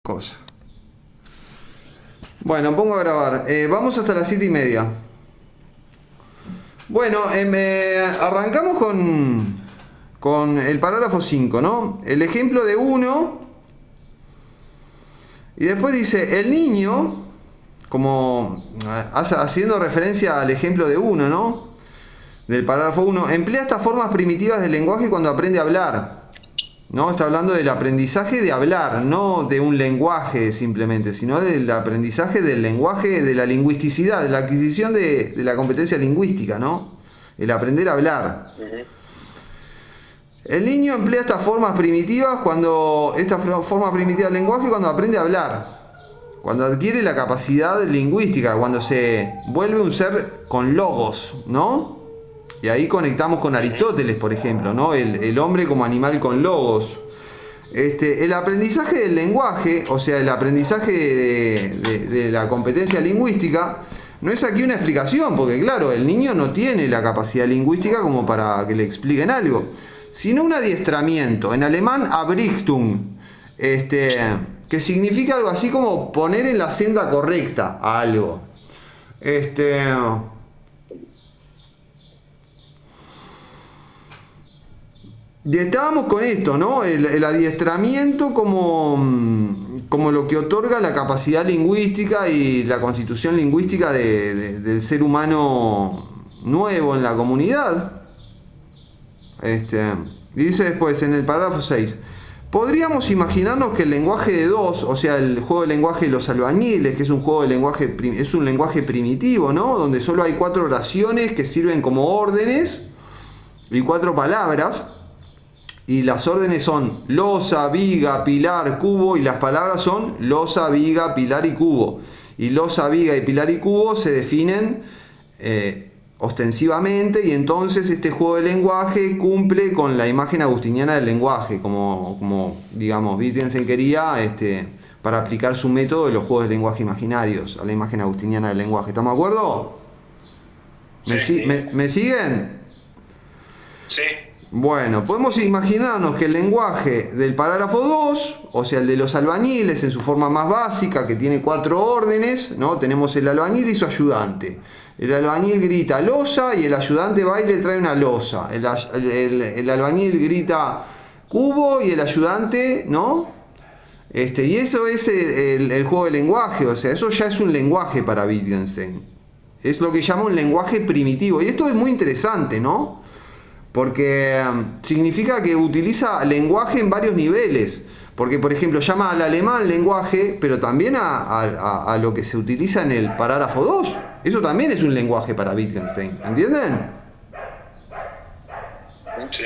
cosa. Bueno, pongo a grabar. Vamos hasta las 7:30. Bueno, arrancamos con el parágrafo 5, ¿no? El ejemplo de 1. Y después dice, el niño, como haciendo referencia al ejemplo de 1, ¿no? Del parágrafo 1, emplea estas formas primitivas del lenguaje cuando aprende a hablar. ¿No? Está hablando del aprendizaje de hablar, no de un lenguaje simplemente, sino del aprendizaje del lenguaje, de la lingüisticidad, de la adquisición de la competencia lingüística, ¿no? El aprender a hablar. El niño emplea estas formas primitivas del lenguaje cuando aprende a hablar, cuando adquiere la capacidad lingüística, cuando se vuelve un ser con logos, ¿no? Y ahí conectamos con Aristóteles, por ejemplo, ¿no? El hombre como animal con logos. El aprendizaje del lenguaje, o sea, el aprendizaje de la competencia lingüística, no es aquí una explicación, porque claro, el niño no tiene la capacidad lingüística como para que le expliquen algo, sino un adiestramiento, en alemán Abrichtung, que significa algo así como poner en la senda correcta a algo. Y estábamos con esto, ¿no? El adiestramiento como lo que otorga la capacidad lingüística y la constitución lingüística del ser humano nuevo en la comunidad. Dice después en el parágrafo 6, podríamos imaginarnos que el lenguaje de 2, o sea, el juego de lenguaje de los albañiles, que es un juego de lenguaje, es un lenguaje primitivo, ¿no? Donde solo hay 4 oraciones que sirven como órdenes y 4 palabras. Y las órdenes son losa, viga, pilar, cubo, y las palabras son losa, viga, pilar y cubo. Y losa, viga y pilar y cubo se definen ostensivamente, y entonces este juego de lenguaje cumple con la imagen agustiniana del lenguaje, como digamos, Wittgenstein quería para aplicar su método de los juegos de lenguaje imaginarios a la imagen agustiniana del lenguaje. ¿Estamos de acuerdo? Sí. ¿Me siguen? Sí. Bueno, podemos imaginarnos que el lenguaje del parágrafo 2, o sea, el de los albañiles en su forma más básica, que tiene 4 órdenes, ¿no? Tenemos el albañil y su ayudante. El albañil grita losa y el ayudante va y le trae una losa. El albañil grita cubo y el ayudante, ¿no? Y eso es el juego de lenguaje, o sea, eso ya es un lenguaje para Wittgenstein. Es lo que llama un lenguaje primitivo. Y esto es muy interesante, ¿no? Porque significa que utiliza lenguaje en varios niveles. Porque, por ejemplo, llama al alemán lenguaje, pero también a lo que se utiliza en el parágrafo 2. Eso también es un lenguaje para Wittgenstein. ¿Entienden? Sí.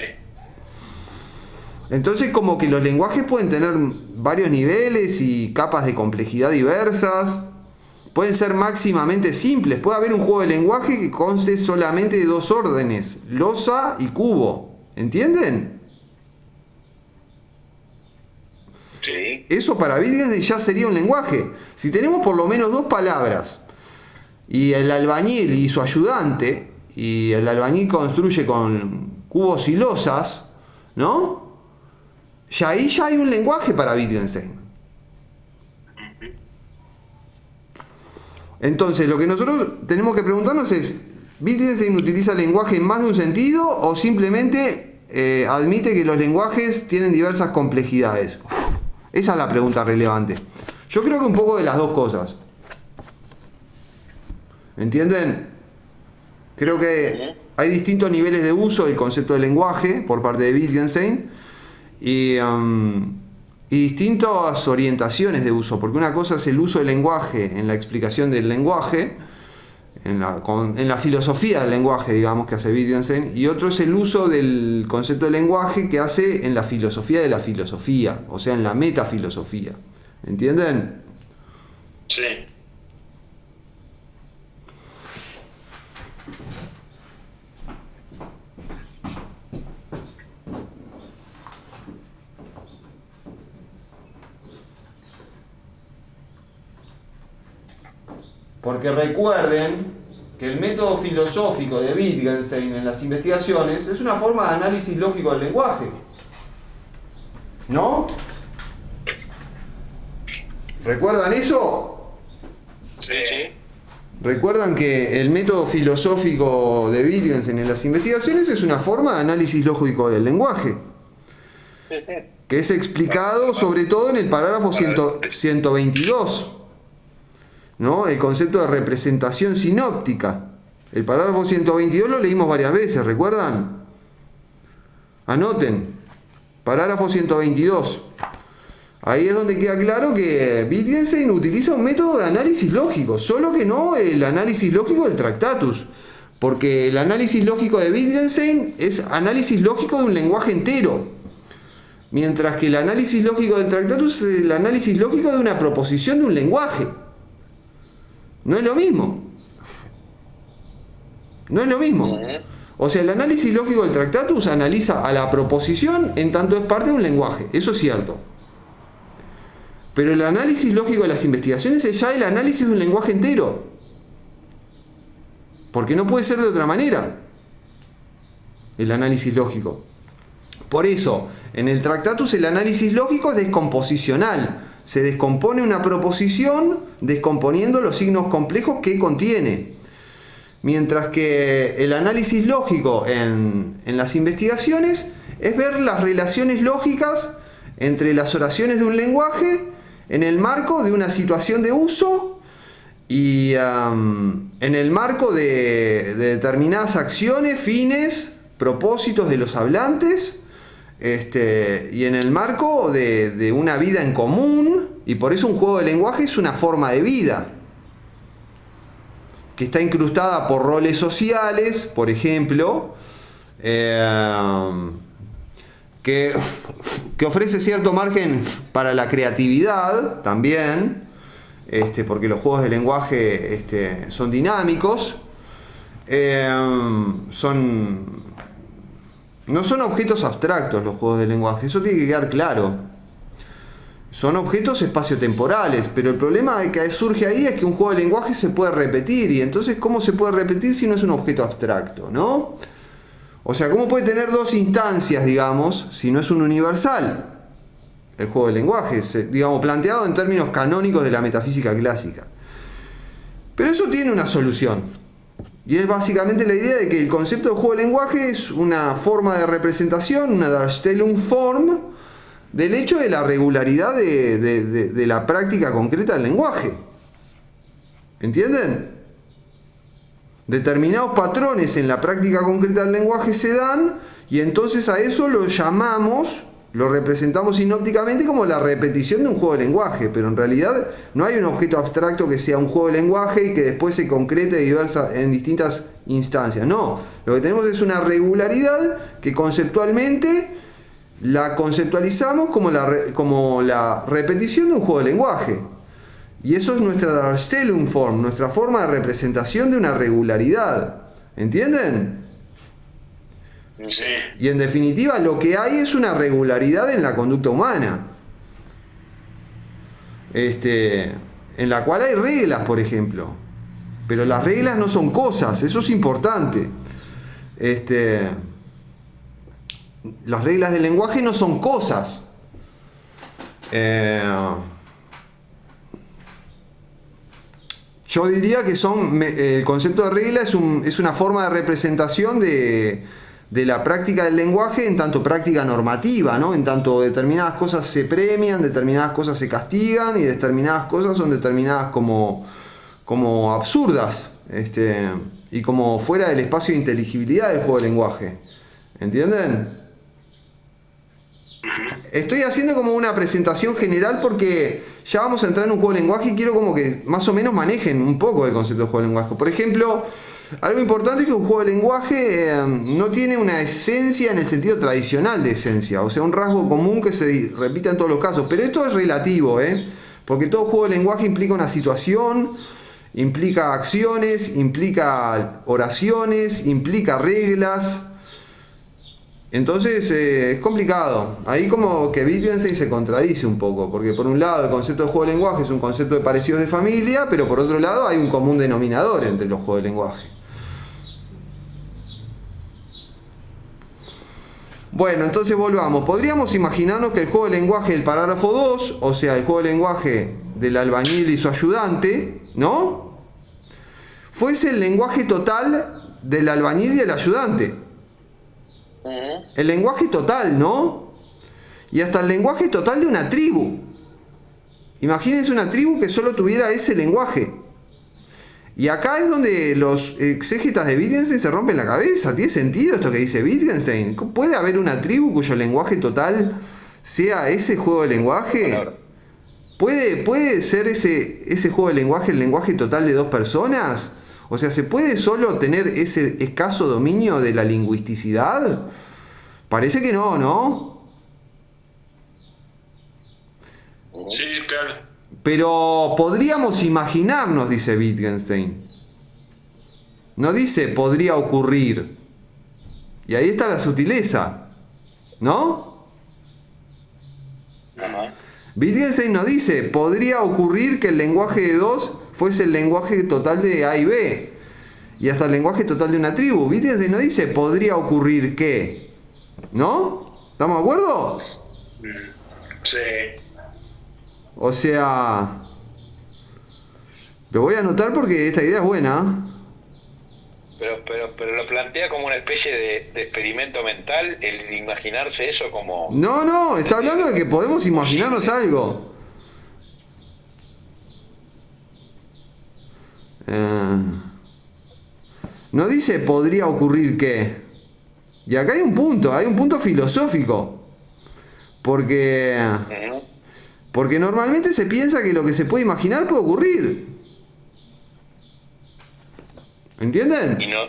Entonces, como que los lenguajes pueden tener varios niveles y capas de complejidad diversas. Pueden ser máximamente simples. Puede haber un juego de lenguaje que conste solamente de 2 órdenes, losa y cubo. ¿Entienden? Sí. Eso para Wittgenstein ya sería un lenguaje. Si tenemos por lo menos 2 palabras, y el albañil y su ayudante, y el albañil construye con cubos y losas, ¿no? Ahí ya hay un lenguaje para Wittgenstein. Entonces, lo que nosotros tenemos que preguntarnos es, ¿Wittgenstein utiliza el lenguaje en más de un sentido o simplemente admite que los lenguajes tienen diversas complejidades? Esa es la pregunta relevante. Yo creo que un poco de las dos cosas. ¿Entienden? Creo que hay distintos niveles de uso del concepto de lenguaje por parte de Wittgenstein y distintas orientaciones de uso, porque una cosa es el uso del lenguaje en la explicación del lenguaje, en la filosofía del lenguaje, digamos, que hace Wittgenstein, y otro es el uso del concepto de lenguaje que hace en la filosofía de la filosofía, o sea, en la metafilosofía. ¿Entienden? Sí. Porque recuerden que el método filosófico de Wittgenstein en las investigaciones es una forma de análisis lógico del lenguaje. ¿No? ¿Recuerdan eso? Sí. Recuerdan que el método filosófico de Wittgenstein en las investigaciones es una forma de análisis lógico del lenguaje, Sí, sí. que es explicado sobre todo en el parágrafo 122, ¿no? El concepto de representación sinóptica. El parágrafo 122 lo leímos varias veces, ¿recuerdan? Anoten, parágrafo 122. Ahí es donde queda claro que Wittgenstein utiliza un método de análisis lógico, solo que no el análisis lógico del Tractatus, porque el análisis lógico de Wittgenstein es análisis lógico de un lenguaje entero, mientras que el análisis lógico del Tractatus es el análisis lógico de una proposición de un lenguaje. No es lo mismo. No es lo mismo. O sea, el análisis lógico del Tractatus analiza a la proposición en tanto es parte de un lenguaje, eso es cierto. Pero el análisis lógico de las investigaciones es ya el análisis de un lenguaje entero. Porque no puede ser de otra manera el análisis lógico. Por eso, en el Tractatus el análisis lógico es descomposicional. Se descompone una proposición descomponiendo los signos complejos que contiene. Mientras que el análisis lógico en las investigaciones es ver las relaciones lógicas entre las oraciones de un lenguaje en el marco de una situación de uso y en el marco de determinadas acciones, fines, propósitos de los hablantes, y en el marco de una vida en común, y por eso un juego de lenguaje es una forma de vida que está incrustada por roles sociales, por ejemplo, que ofrece cierto margen para la creatividad también, porque los juegos de lenguaje son dinámicos, no son objetos abstractos los juegos de lenguaje, eso tiene que quedar claro. Son objetos espaciotemporales, pero el problema que surge ahí es que un juego de lenguaje se puede repetir, y entonces ¿cómo se puede repetir si no es un objeto abstracto, ¿no? O sea, ¿cómo puede tener dos instancias, digamos, si no es un universal? El juego de lenguaje, digamos, planteado en términos canónicos de la metafísica clásica. Pero eso tiene una solución. Y es básicamente la idea de que el concepto de juego de lenguaje es una forma de representación, una Darstellungsform, del hecho de la regularidad de la práctica concreta del lenguaje. ¿Entienden? Determinados patrones en la práctica concreta del lenguaje se dan, y entonces a eso lo llamamos, lo representamos sinópticamente como la repetición de un juego de lenguaje, pero en realidad no hay un objeto abstracto que sea un juego de lenguaje y que después se concrete en distintas instancias. No, lo que tenemos es una regularidad que conceptualmente la conceptualizamos como la repetición de un juego de lenguaje. Y eso es nuestra Darstellungsform, nuestra forma de representación de una regularidad. ¿Entienden? Sí. Y en definitiva lo que hay es una regularidad en la conducta humana. En la cual hay reglas, por ejemplo. Pero las reglas no son cosas, eso es importante. Las reglas del lenguaje no son cosas. Yo diría que el concepto de regla es una forma de representación de la práctica del lenguaje en tanto práctica normativa, ¿no? En tanto determinadas cosas se premian, determinadas cosas se castigan y determinadas cosas son determinadas como absurdas, y como fuera del espacio de inteligibilidad del juego de lenguaje. ¿Entienden? Estoy haciendo como una presentación general porque ya vamos a entrar en un juego de lenguaje y quiero como que más o menos manejen un poco el concepto de juego de lenguaje. Por ejemplo, algo importante es que un juego de lenguaje no tiene una esencia en el sentido tradicional de esencia, o sea, un rasgo común que se repita en todos los casos. Pero esto es relativo, porque todo juego de lenguaje implica una situación, implica acciones, implica oraciones, implica reglas. Entonces es complicado. Ahí como que Wittgenstein se contradice un poco, porque por un lado el concepto de juego de lenguaje es un concepto de parecidos de familia, pero por otro lado hay un común denominador entre los juegos de lenguaje. Bueno, entonces volvamos. Podríamos imaginarnos que el juego de lenguaje del parágrafo 2, o sea, el juego de lenguaje del albañil y su ayudante, ¿no?, fuese el lenguaje total del albañil y el ayudante. El lenguaje total, ¿no? Y hasta el lenguaje total de una tribu. Imagínense una tribu que solo tuviera ese lenguaje. Y acá es donde los exégetas de Wittgenstein se rompen la cabeza. ¿Tiene sentido esto que dice Wittgenstein? ¿Puede haber una tribu cuyo lenguaje total sea ese juego de lenguaje? ¿Puede ser ese juego de lenguaje el lenguaje total de dos personas? O sea, ¿se puede solo tener ese escaso dominio de la lingüisticidad? Parece que no, ¿no? Sí, claro. Pero podríamos imaginarnos, dice Wittgenstein. No dice podría ocurrir. Y ahí está la sutileza, ¿no? Ajá. Wittgenstein no dice podría ocurrir que el lenguaje de dos fuese el lenguaje total de A y B. Y hasta el lenguaje total de una tribu. Wittgenstein no dice podría ocurrir que. ¿No? ¿Estamos de acuerdo? Sí. O sea, lo voy a anotar porque esta idea es buena. Pero lo plantea como una especie de experimento mental, el imaginarse eso como... No, está hablando de que podemos imaginarnos algo. No dice podría ocurrir que. Y acá hay un punto filosófico. Porque normalmente se piensa que lo que se puede imaginar puede ocurrir. ¿Entienden? Y no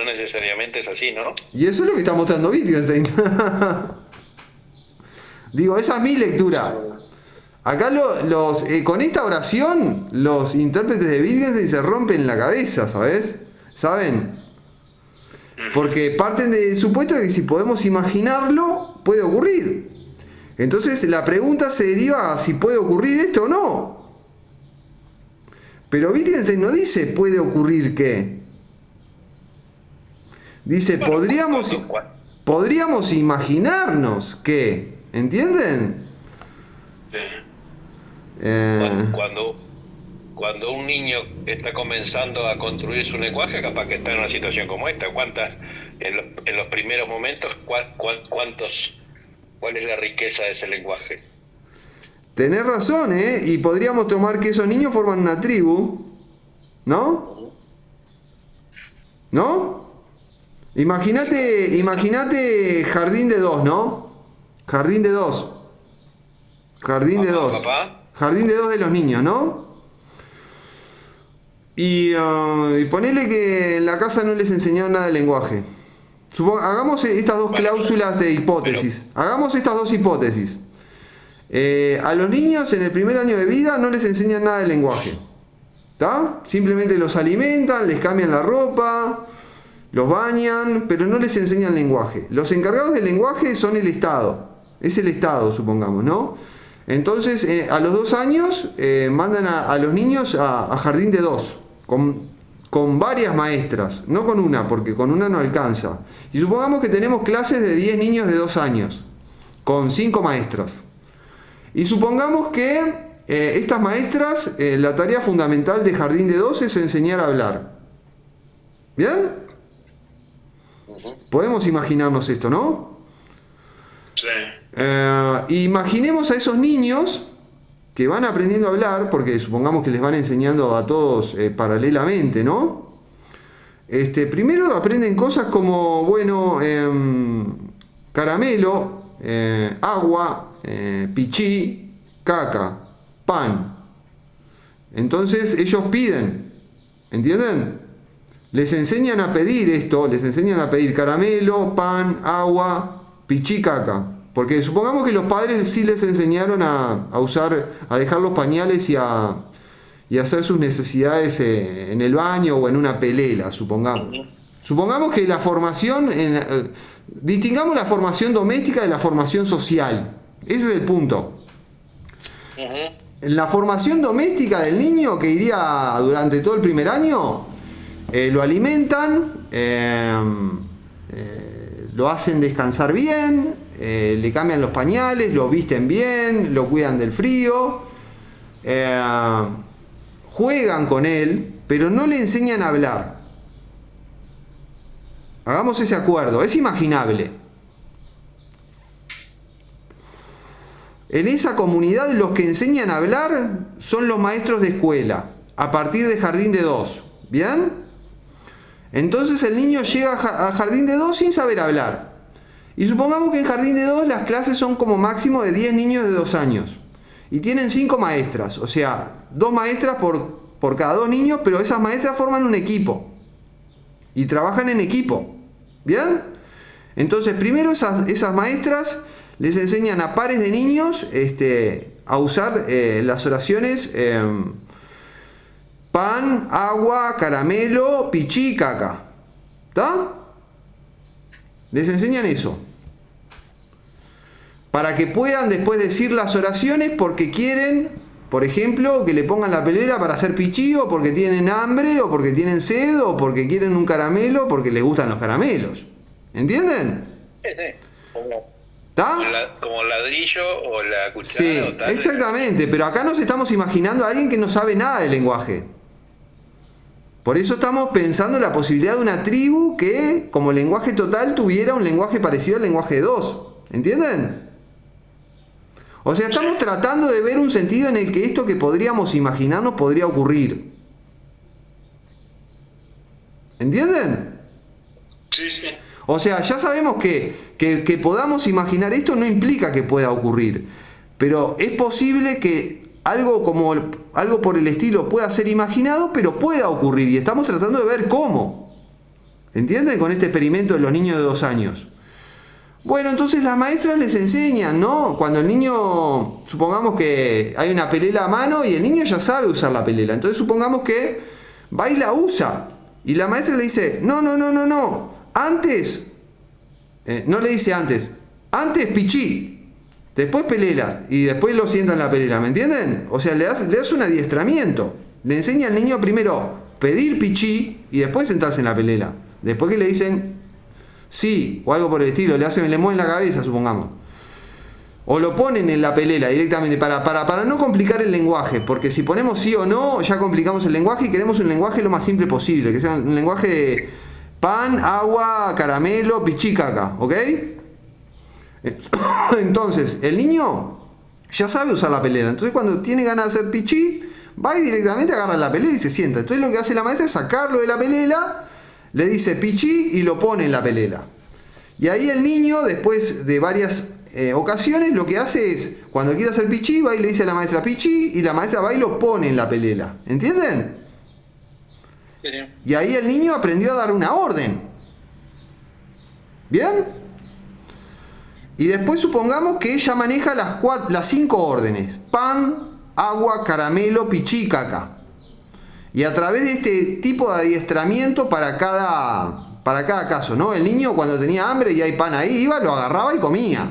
necesariamente es así, ¿no? Y eso es lo que está mostrando Wittgenstein. Digo, esa es mi lectura. Acá con esta oración los intérpretes de Wittgenstein se rompen la cabeza, ¿sabes? ¿Saben? Porque parten del supuesto de que si podemos imaginarlo, puede ocurrir. Entonces la pregunta se deriva a si puede ocurrir esto o no. Pero Wittgenstein no dice puede ocurrir qué. Dice Bueno, podríamos imaginarnos que. ¿Entienden? Cuando un niño está comenzando a construir su lenguaje, capaz que está en una situación como esta. En los primeros momentos, cuál es la riqueza de ese lenguaje? Tenés razón, ¿eh? Y podríamos tomar que esos niños forman una tribu, ¿no? ¿No? Imagínate jardín de dos, ¿no? Jardín de dos. Jardín de dos. Papá. Jardín de dos de los niños, ¿no? Y ponele que en la casa no les enseñaron nada de lenguaje. Hagamos estas dos cláusulas de hipótesis. Hagamos estas dos hipótesis. A los niños en el primer año de vida no les enseñan nada de lenguaje. ¿Está? Simplemente los alimentan, les cambian la ropa, los bañan, pero no les enseñan lenguaje. Los encargados del lenguaje son el Estado. Es el Estado, supongamos, ¿no? Entonces, a los 2 años mandan a los niños a jardín de dos, con varias maestras, no con una, porque con una no alcanza. Y supongamos que tenemos clases de 10 niños de 2 años, con 5 maestras. Y supongamos que estas maestras, la tarea fundamental de jardín de dos es enseñar a hablar. ¿Bien? Podemos imaginarnos esto, ¿no? Sí. Imaginemos a esos niños que van aprendiendo a hablar, porque supongamos que les van enseñando a todos paralelamente, ¿no? Primero aprenden cosas como, bueno, caramelo, agua, pichí, caca, pan. Entonces ellos piden, ¿entienden? Les enseñan a pedir esto, les enseñan a pedir caramelo, pan, agua, pichí, caca. Porque supongamos que los padres sí les enseñaron a dejar los pañales y a hacer sus necesidades en el baño o en una pelela, supongamos. Supongamos que la formación, distingamos la formación doméstica de la formación social. Ese es el punto. En la formación doméstica del niño, que iría durante todo el primer año, lo alimentan, lo hacen descansar bien, le cambian los pañales, lo visten bien, lo cuidan del frío. juegan con él, pero no le enseñan a hablar. Hagamos ese acuerdo, es imaginable. En esa comunidad los que enseñan a hablar son los maestros de escuela, a partir de jardín de 2. ¿Bien? Entonces el niño llega al jardín de 2 sin saber hablar. Y supongamos que en jardín de 2 las clases son como máximo de 10 niños de 2 años. Y tienen 5 maestras, o sea, 2 maestras por cada 2 niños, pero esas maestras forman un equipo. Y trabajan en equipo. ¿Bien? Entonces primero esas maestras les enseñan a pares de niños a usar las oraciones pan, agua, caramelo, pichí, caca. ¿Está? Les enseñan eso. Para que puedan después decir las oraciones porque quieren, por ejemplo, que le pongan la pelera para hacer pichí, o porque tienen hambre, o porque tienen sed, o porque quieren un caramelo, porque les gustan los caramelos. ¿Entienden? Sí, sí. ¿Está? Como ladrillo o la cuchara. Sí, o tal. exactamente. Pero acá nos estamos imaginando a alguien que no sabe nada del lenguaje. Por eso estamos pensando en la posibilidad de una tribu que, como lenguaje total, tuviera un lenguaje parecido al lenguaje 2. ¿Entienden? O sea, estamos tratando de ver un sentido en el que esto que podríamos imaginarnos podría ocurrir. ¿Entienden? Sí, sí. O sea, ya sabemos que podamos imaginar esto no implica que pueda ocurrir. Pero es posible que algo por el estilo pueda ser imaginado, pero pueda ocurrir. Y estamos tratando de ver cómo. ¿Entienden? Con este experimento de los niños de 2 años. Bueno, entonces las maestras les enseñan, ¿no? Cuando el niño, supongamos que hay una pelela a mano y el niño ya sabe usar la pelela. Entonces supongamos que va y la usa. Y la maestra le dice, no. Antes, no le dice antes pichí, después pelela y después lo sienta en la pelela, ¿me entienden? O sea, le hace un adiestramiento. Le enseña al niño primero pedir pichí y después sentarse en la pelela. Después que le dicen sí o algo por el estilo, le mueven la cabeza, supongamos. O lo ponen en la pelela directamente para no complicar el lenguaje, porque si ponemos sí o no, ya complicamos el lenguaje y queremos un lenguaje lo más simple posible, que sea un lenguaje de pan, agua, caramelo, pichí, caca, ¿ok? Entonces, el niño ya sabe usar la pelela. Entonces, cuando tiene ganas de hacer pichí, va y directamente agarra la pelela y se sienta. Entonces, lo que hace la maestra es sacarlo de la pelela, le dice pichí y lo pone en la pelela. Y ahí el niño, después de varias ocasiones, lo que hace es, cuando quiere hacer pichí, va y le dice a la maestra pichí, y la maestra va y lo pone en la pelela. ¿Entienden? Y ahí el niño aprendió a dar una orden. ¿Bien? Y después supongamos que ella maneja las 5 órdenes. Pan, agua, caramelo, pichí y caca. Y a través de este tipo de adiestramiento para cada caso, ¿no? El niño cuando tenía hambre y hay pan ahí, iba, lo agarraba y comía.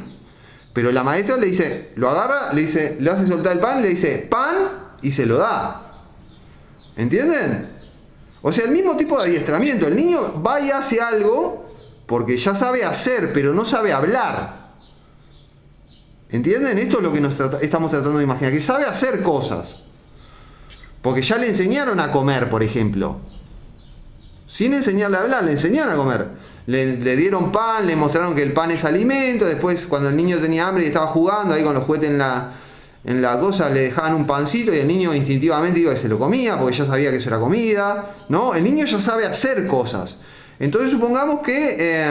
Pero la maestra le dice, lo agarra, le hace soltar el pan, le dice pan y se lo da. ¿Entienden? O sea, el mismo tipo de adiestramiento. El niño va y hace algo porque ya sabe hacer, pero no sabe hablar. ¿Entienden? Esto es lo que estamos tratando de imaginar. Que sabe hacer cosas. Porque ya le enseñaron a comer, por ejemplo. Sin enseñarle a hablar, le enseñaron a comer. Le dieron pan, le mostraron que el pan es alimento. Después, cuando el niño tenía hambre y estaba jugando ahí con los juguetes en la cosa, le dejaban un pancito y el niño instintivamente iba y se lo comía porque ya sabía que eso era comida, ¿no? El niño ya sabe hacer cosas. Entonces supongamos que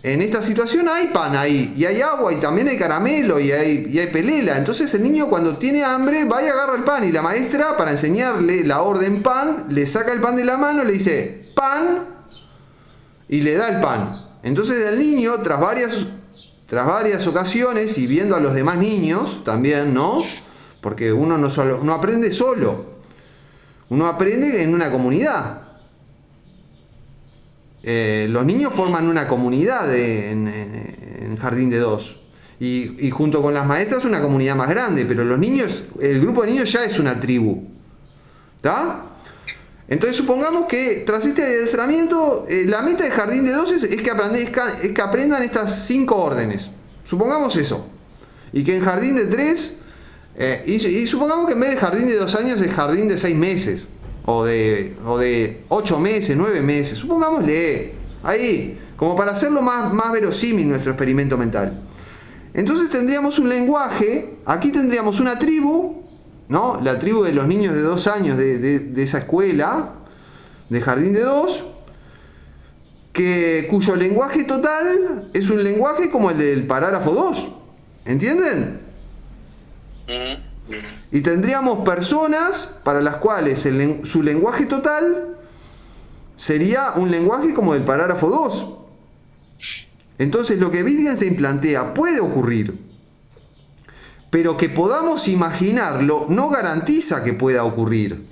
en esta situación hay pan ahí, y hay agua, y también hay caramelo, y hay pelela. Entonces el niño cuando tiene hambre va y agarra el pan, y la maestra, para enseñarle la orden pan, le saca el pan de la mano, le dice pan, y le da el pan. Entonces el niño, tras varias ocasiones, y viendo a los demás niños también, ¿no? Porque uno no aprende solo, uno aprende en una comunidad. Los niños forman una comunidad en Jardín de 2 y junto con las maestras una comunidad más grande, pero los niños, el grupo de niños ya es una tribu. ¿Está? Entonces supongamos que tras este adiestramiento la meta de Jardín de 2 es que aprendan estas 5 órdenes. Supongamos eso. Y que en Jardín de 3 Y supongamos que en vez de jardín de 2 años es jardín de 6 meses. O de 8 meses, 9 meses. Supongámosle. Ahí. Como para hacerlo más verosímil nuestro experimento mental. Entonces tendríamos un lenguaje. Aquí tendríamos una tribu, ¿no? La tribu de los niños de 2 años de esa escuela. De jardín de 2. Cuyo lenguaje total es un lenguaje como el del parágrafo 2. ¿Entienden? Y tendríamos personas para las cuales su lenguaje total sería un lenguaje como el parágrafo 2. Entonces lo que Wittgenstein plantea puede ocurrir, pero que podamos imaginarlo no garantiza que pueda ocurrir.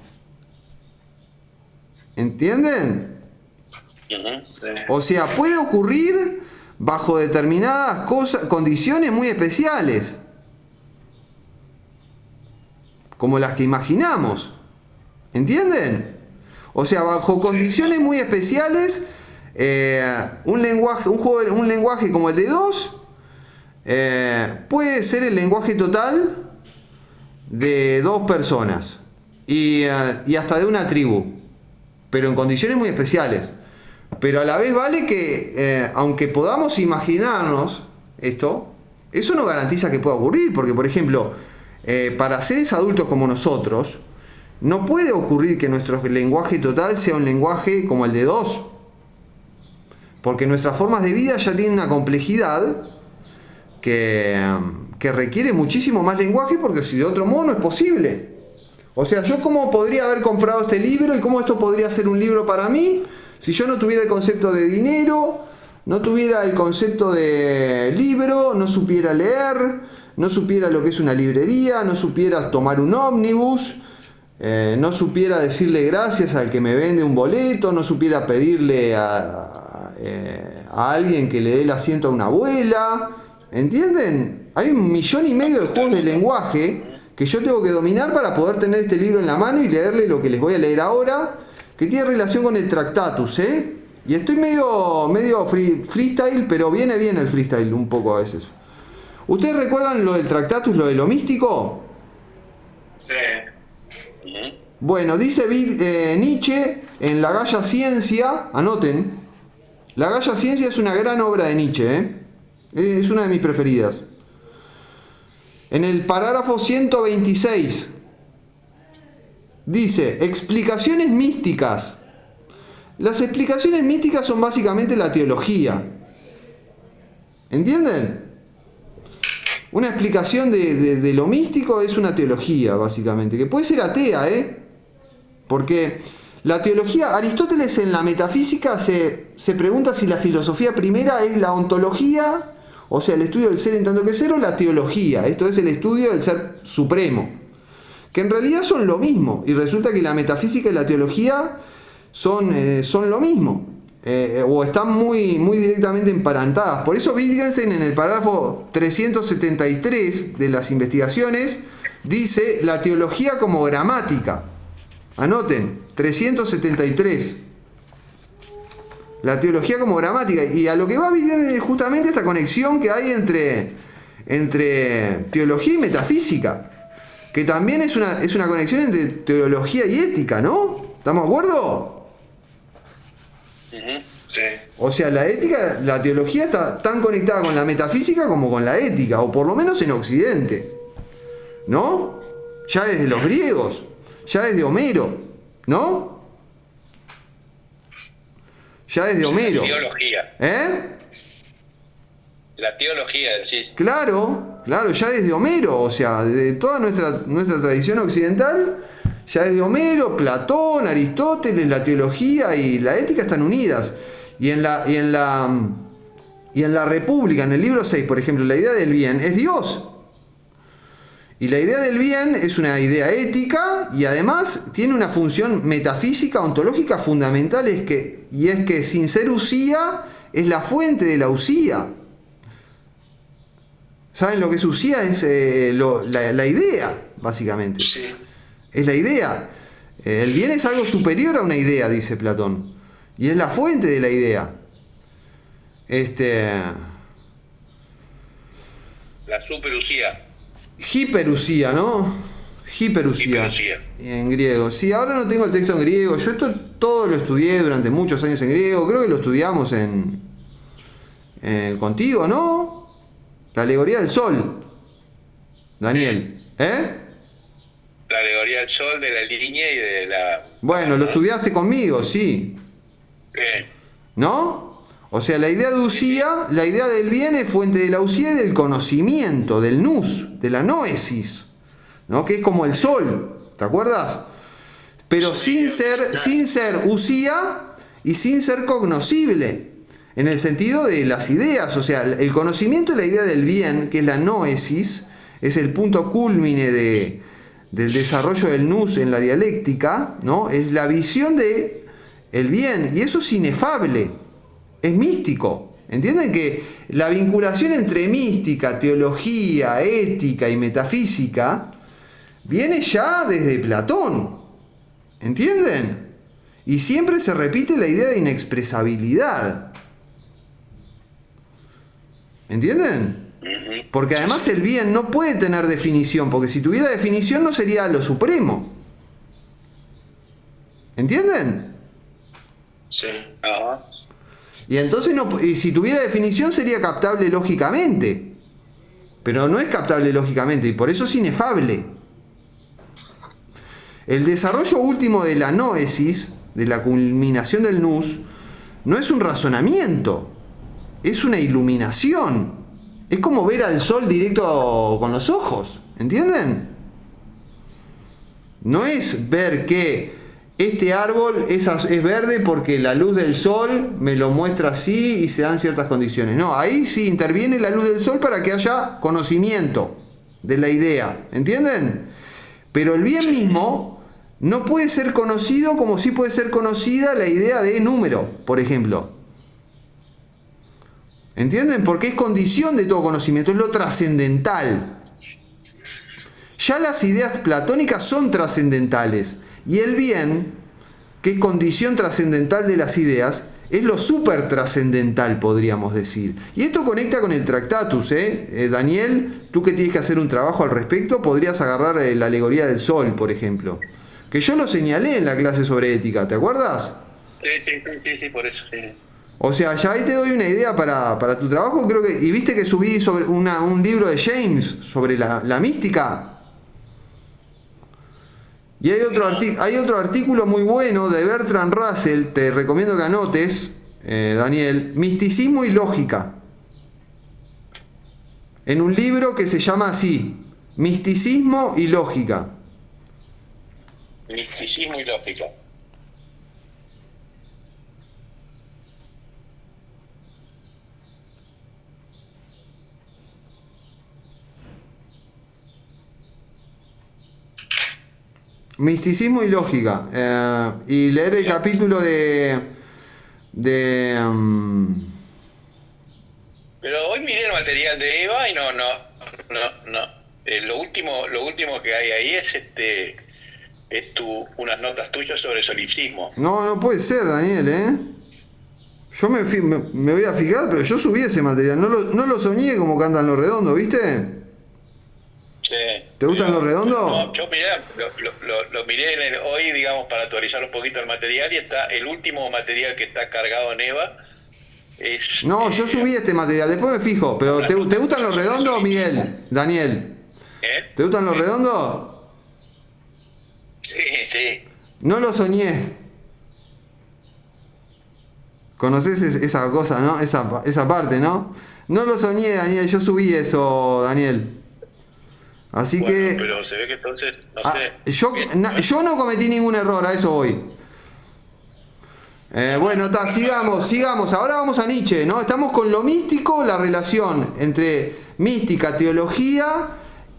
¿Entienden? O sea, puede ocurrir bajo determinadas condiciones muy especiales, como las que imaginamos. ¿Entienden? O sea, bajo condiciones muy especiales, un lenguaje como el de 2 puede ser el lenguaje total de 2 personas y hasta de una tribu, pero en condiciones muy especiales. Pero a la vez vale que, aunque podamos imaginarnos esto, eso no garantiza que pueda ocurrir, porque por ejemplo, para seres adultos como nosotros, no puede ocurrir que nuestro lenguaje total sea un lenguaje como el de 2, porque nuestras formas de vida ya tienen una complejidad que requiere muchísimo más lenguaje, porque si de otro modo no es posible. O sea, yo cómo podría haber comprado este libro y cómo esto podría ser un libro para mí si yo no tuviera el concepto de dinero, no tuviera el concepto de libro, no supiera leer, no supiera lo que es una librería, no supiera tomar un ómnibus, no supiera decirle gracias al que me vende un boleto, no supiera pedirle a alguien que le dé el asiento a una abuela. ¿Entienden? Hay 1,5 millones de juegos de lenguaje que yo tengo que dominar para poder tener este libro en la mano y leerle lo que les voy a leer ahora, que tiene relación con el Tractatus, ¿eh? Y estoy medio freestyle, pero viene bien el freestyle un poco a veces. ¿Ustedes recuerdan lo del Tractatus, lo de lo místico? Sí. Bueno, dice Nietzsche en La Galla Ciencia, anoten, La Galla Ciencia es una gran obra de Nietzsche, ¿eh? Es una de mis preferidas. En el parágrafo 126 dice, explicaciones místicas. Las explicaciones místicas son básicamente la teología. ¿Entienden? Una explicación de lo místico es una teología, básicamente, que puede ser atea, ¿eh? Porque la teología, Aristóteles en la metafísica se pregunta si la filosofía primera es la ontología, o sea, el estudio del ser en tanto que ser, o la teología, esto es el estudio del ser supremo, que en realidad son lo mismo, y resulta que la metafísica y la teología son lo mismo, o están muy directamente emparentadas. Por eso Wittgenstein en el parágrafo 373 de las investigaciones dice la teología como gramática. Anoten, 373. La teología como gramática. Y a lo que va Wittgenstein es justamente esta conexión que hay entre teología y metafísica, que también es una conexión entre teología y ética, ¿no? ¿Estamos de acuerdo? Sí. O sea, la teología está tan conectada con la metafísica como con la ética, o por lo menos en Occidente, ¿no? Ya desde los griegos, ya desde Homero, ¿no? Ya desde Homero. La teología. La teología, decís. Claro, ya desde Homero, o sea, de toda nuestra tradición occidental, ya desde Homero, Platón, Aristóteles, la teología y la ética están unidas. Y en la República, en el libro 6, por ejemplo, la idea del bien es Dios. Y la idea del bien es una idea ética y además tiene una función metafísica, ontológica fundamental, y es que sin ser usía es la fuente de la usía. ¿Saben lo que es usía? Es la idea, básicamente. Sí. Es la idea. El bien es algo superior a una idea, dice Platón. Y es la fuente de la idea. La superusía. Hiperusía, ¿no? Hiperusía. Hiperusía. En griego. Sí, ahora no tengo el texto en griego. Yo esto todo lo estudié durante muchos años en griego. Creo que lo estudiamos contigo, ¿no? La alegoría del sol. Daniel. La alegoría del sol, de la línea y de la... Bueno, lo estudiaste conmigo, sí. Bien. ¿No? O sea, la idea de usía, la idea del bien es fuente de la usía y del conocimiento, del nous, de la noesis, ¿no? Que es como el sol, ¿te acuerdas? Pero sin ser usía y sin ser cognoscible, en el sentido de las ideas. O sea, el conocimiento y la idea del bien, que es la noesis, es el punto culmine del desarrollo del nous en la dialéctica, ¿no? Es la visión de el bien, y eso es inefable, es místico. ¿Entienden que la vinculación entre mística, teología, ética y metafísica viene ya desde Platón? ¿Entienden? Y siempre se repite la idea de inexpresabilidad. ¿Entienden? Porque además el bien no puede tener definición, porque si tuviera definición no sería lo supremo. ¿Entienden? Sí. Ajá. Y entonces y si tuviera definición sería captable lógicamente. Pero no es captable lógicamente y por eso es inefable. El desarrollo último de la noesis, de la culminación del nous, no es un razonamiento, es una iluminación. Es como ver al sol directo con los ojos, ¿entienden? No es ver que este árbol es verde porque la luz del sol me lo muestra así y se dan ciertas condiciones. No, ahí sí interviene la luz del sol para que haya conocimiento de la idea, ¿entienden? Pero el bien mismo no puede ser conocido como sí puede ser conocida la idea de número, por ejemplo. ¿Entienden? Porque es condición de todo conocimiento, es lo trascendental. Ya las ideas platónicas son trascendentales. Y el bien, que es condición trascendental de las ideas, es lo súper trascendental, podríamos decir. Y esto conecta con el Tractatus, Daniel, tú que tienes que hacer un trabajo al respecto, podrías agarrar la alegoría del sol, por ejemplo. Que yo lo señalé en la clase sobre ética, ¿te acuerdas? Sí, por eso, sí. O sea, ya ahí te doy una idea para tu trabajo, creo que... Y viste que subí sobre un libro de James sobre la mística. Y hay otro artículo muy bueno de Bertrand Russell, te recomiendo que anotes, Daniel, Misticismo y Lógica. En un libro que se llama así, Misticismo y Lógica. Misticismo y lógica. Misticismo y lógica. Y leer el capítulo de Pero hoy miré el material de Eva y no. Lo último que hay ahí es unas notas tuyas sobre solipsismo. No puede ser, Daniel, Yo me voy a fijar, pero yo subí ese material. No lo soñé como cantan Los Redondos, ¿viste? Sí. ¿Te gustan Los Redondos? No, yo miré, lo miré hoy, digamos, para actualizar un poquito el material, y está el último material que está cargado en Eva. No, yo subí este material, después me fijo. Pero ¿te gustan Los Redondos, Miguel? Daniel. ¿Te gustan Los Redondos? Sí. No lo soñé. ¿Conoces esa cosa, no? Esa parte, ¿no? No lo soñé, Daniel, yo subí eso, Daniel. Así bueno, que... Pero se ve que entonces, no sé... Yo no cometí ningún error, a eso voy. Bueno, sigamos. Ahora vamos a Nietzsche, ¿no? Estamos con lo místico, la relación entre mística, teología,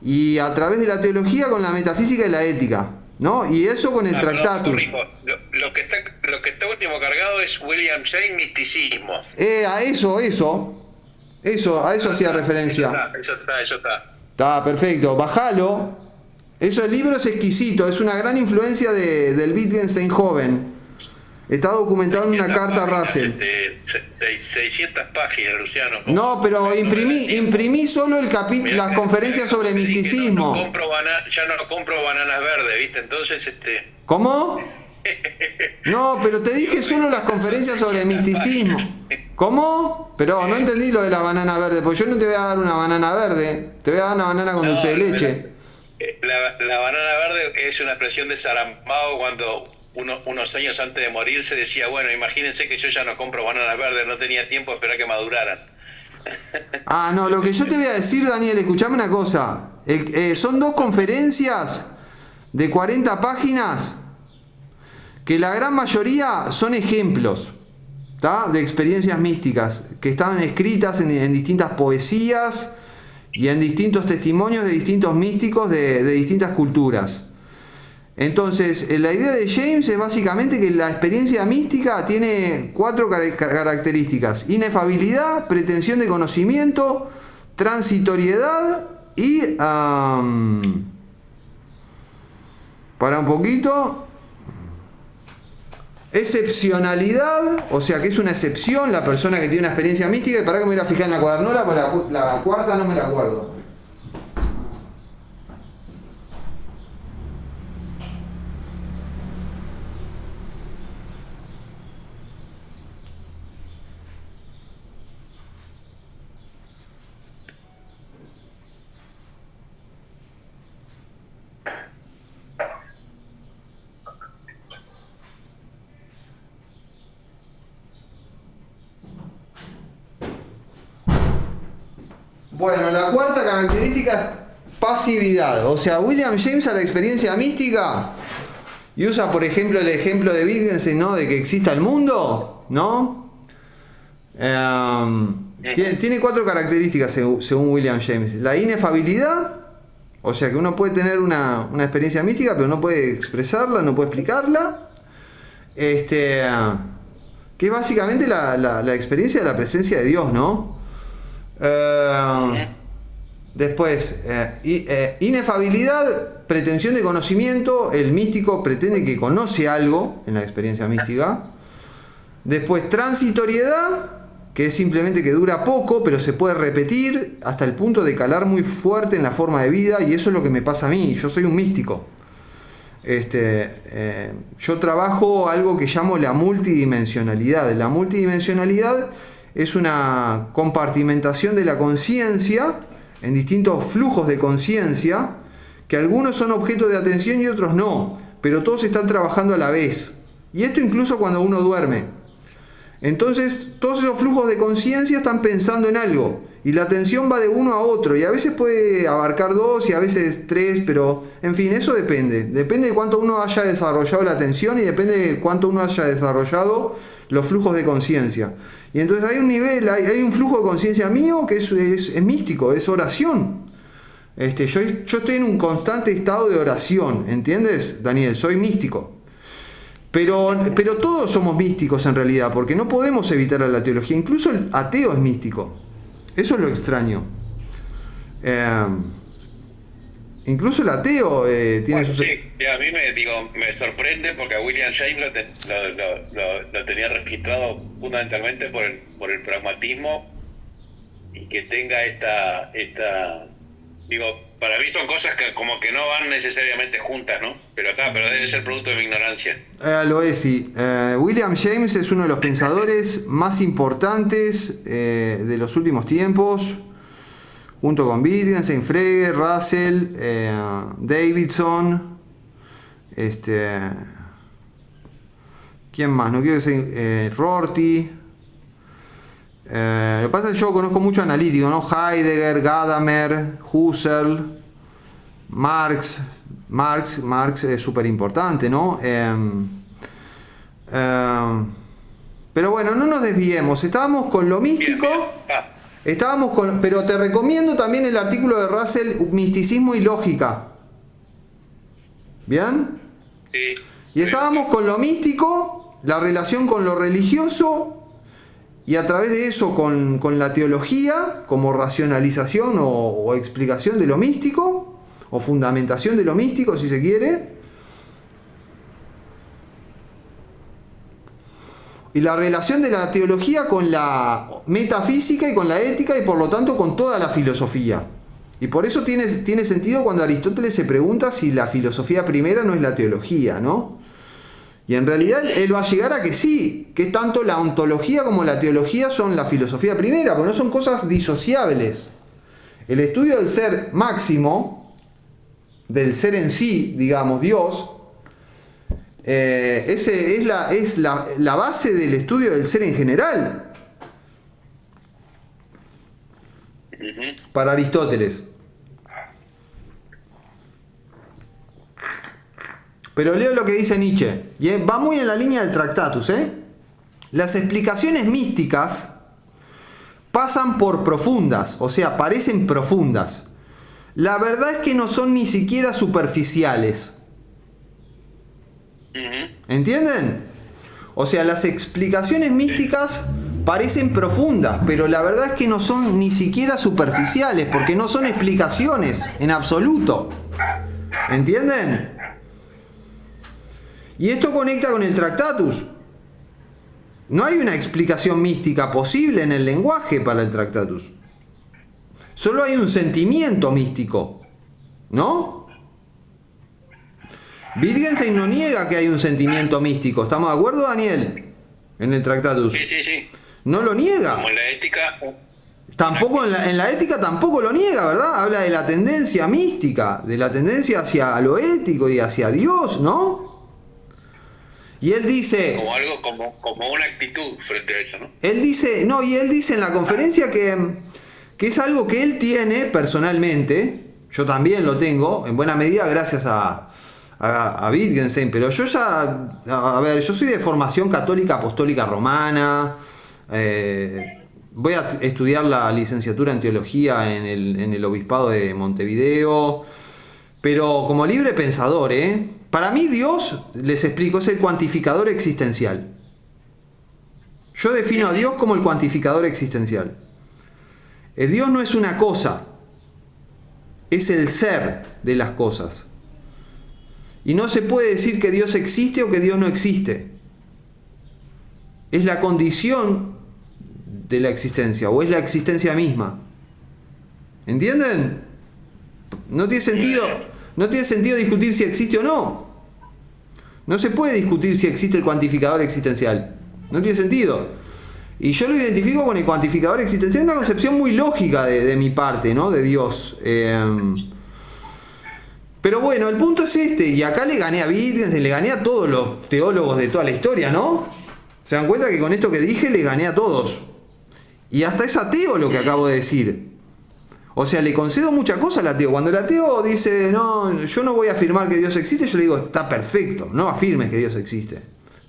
y a través de la teología con la metafísica y la ética, ¿no? Y eso con el Tractatus. Lo que está último cargado es William James, misticismo. A eso hacía referencia. Eso está. Está perfecto, bajalo. El libro es exquisito, es una gran influencia del Wittgenstein joven. Está documentado en una 600 carta páginas, Russell. 600 páginas, Luciano. No, pero imprimí solo las conferencias sobre Te dije, misticismo. ya no compro bananas verdes, ¿viste? Entonces, ¿Cómo? No, pero te dije solo las conferencias sobre misticismo. ¿Cómo? Pero no entendí lo de la banana verde, porque yo no te voy a dar una banana verde, te voy a dar una banana con dulce de leche. La banana verde es una expresión de Saramago cuando unos años antes de morirse decía, bueno, imagínense que yo ya no compro bananas verdes, no tenía tiempo de esperar que maduraran. Ah, no, lo que yo te voy a decir, Daniel, escuchame una cosa. Son 2 conferencias de 40 páginas que la gran mayoría son ejemplos, ¿tá?, de experiencias místicas que estaban escritas en distintas poesías y en distintos testimonios de distintos místicos de distintas culturas. Entonces, la idea de James es básicamente que la experiencia mística tiene 4 características: inefabilidad, pretensión de conocimiento, transitoriedad y, para un poquito, excepcionalidad, o sea que es una excepción la persona que tiene una experiencia mística. Y para que me voy a fijar en la cuadernola, porque la cuarta no me la acuerdo. Bueno, la cuarta característica es pasividad. O sea, William James a la experiencia mística y usa, por ejemplo, el ejemplo de Wittgenstein, ¿no?, de que exista el mundo, ¿no? Tiene 4 características según William James. La inefabilidad, o sea que uno puede tener una experiencia mística, pero no puede expresarla, no puede explicarla. Que es básicamente la experiencia de la presencia de Dios, ¿no? Después, inefabilidad, pretensión de conocimiento. El místico pretende que conoce algo en la experiencia mística. Después, transitoriedad, que es simplemente que dura poco, pero se puede repetir hasta el punto de calar muy fuerte en la forma de vida, y eso es lo que me pasa a mí. Yo soy un místico. Yo trabajo algo que llamo la multidimensionalidad. La multidimensionalidad es una compartimentación de la conciencia en distintos flujos de conciencia, que algunos son objeto de atención y otros no, pero todos están trabajando a la vez. Y esto incluso cuando uno duerme. Entonces, todos esos flujos de conciencia están pensando en algo, y la atención va de uno a otro, y a veces puede abarcar 2 y a veces 3, pero en fin, eso depende. Depende de cuánto uno haya desarrollado la atención y depende de cuánto uno haya desarrollado los flujos de conciencia. Y entonces hay un nivel, hay un flujo de conciencia mío que es místico, es oración. Yo estoy en un constante estado de oración, ¿entiendes, Daniel? Soy místico. Pero todos somos místicos en realidad, porque no podemos evitar a la teología. Incluso el ateo es místico. Eso es lo extraño. Incluso el ateo tiene sus... Sí, a mí me sorprende porque a William James lo tenía registrado fundamentalmente por el pragmatismo, y que tenga esta para mí son cosas que como que no van necesariamente juntas, ¿no? Pero debe ser producto de mi ignorancia. Lo es, sí. William James es uno de los pensadores más importantes de los últimos tiempos, junto con Wittgenstein, Frege, Russell, Davidson, ¿quién más? No quiero decir Rorty. Lo que pasa es que yo conozco mucho analítico, ¿no? Heidegger, Gadamer, Husserl, Marx es súper importante, ¿no? Pero bueno, no nos desviemos. Estábamos con lo místico. Pero te recomiendo también el artículo de Russell, Misticismo y Lógica. ¿Bien? Sí. Y estábamos con lo místico, la relación con lo religioso, y a través de eso con la teología como racionalización o explicación de lo místico, o fundamentación de lo místico, si se quiere. y la relación de la teología con la metafísica y con la ética y por lo tanto con toda la filosofía. Y por eso tiene sentido cuando Aristóteles se pregunta si la filosofía primera no es la teología, ¿no? Y en realidad él va a llegar a que sí, que tanto la ontología como la teología son la filosofía primera, porque no son cosas disociables. El estudio del ser máximo, del ser en sí, digamos, Dios, ese es la base del estudio del ser en general para Aristóteles. Pero leo lo que dice Nietzsche, y va muy en la línea del Tractatus. Las explicaciones místicas pasan por profundas, o sea, parecen profundas. La verdad es que no son ni siquiera superficiales. ¿Entienden? O sea, las explicaciones místicas parecen profundas, pero la verdad es que no son ni siquiera superficiales, porque no son explicaciones en absoluto. ¿Entienden? Y esto conecta con el Tractatus. No hay una explicación mística posible en el lenguaje para el Tractatus. Solo hay un sentimiento místico, ¿no? Wittgenstein no niega que hay un sentimiento místico. ¿Estamos de acuerdo, Daniel? En el Tractatus. Sí. No lo niega. Como en la ética. Tampoco en la ética tampoco lo niega, ¿verdad? Habla de la tendencia mística, de la tendencia hacia lo ético y hacia Dios, ¿no? Y él dice... Como algo, como una actitud frente a eso, ¿no? Él dice en la conferencia que es algo que él tiene personalmente. Yo también lo tengo, en buena medida gracias a Wittgenstein, pero yo ya... A ver, yo soy de formación católica apostólica romana. Voy a estudiar la licenciatura en teología en el obispado de Montevideo. Pero como libre pensador, para mí Dios, les explico, es el cuantificador existencial. Yo defino a Dios como el cuantificador existencial. Dios no es una cosa, es el ser de las cosas. Y no se puede decir que Dios existe o que Dios no existe. Es la condición de la existencia, o es la existencia misma. ¿Entienden? No tiene sentido discutir si existe o no. No se puede discutir si existe el cuantificador existencial. No tiene sentido. Y yo lo identifico con el cuantificador existencial, una concepción muy lógica de mi parte, ¿no? De Dios. Pero bueno, el punto es este, y acá le gané a Wittgenstein, le gané a todos los teólogos de toda la historia, ¿no? Se dan cuenta que con esto que dije le gané a todos. Y hasta es ateo lo que acabo de decir. O sea, le concedo mucha cosa al ateo. Cuando el ateo dice, no, yo no voy a afirmar que Dios existe, yo le digo, está perfecto, no afirmes que Dios existe.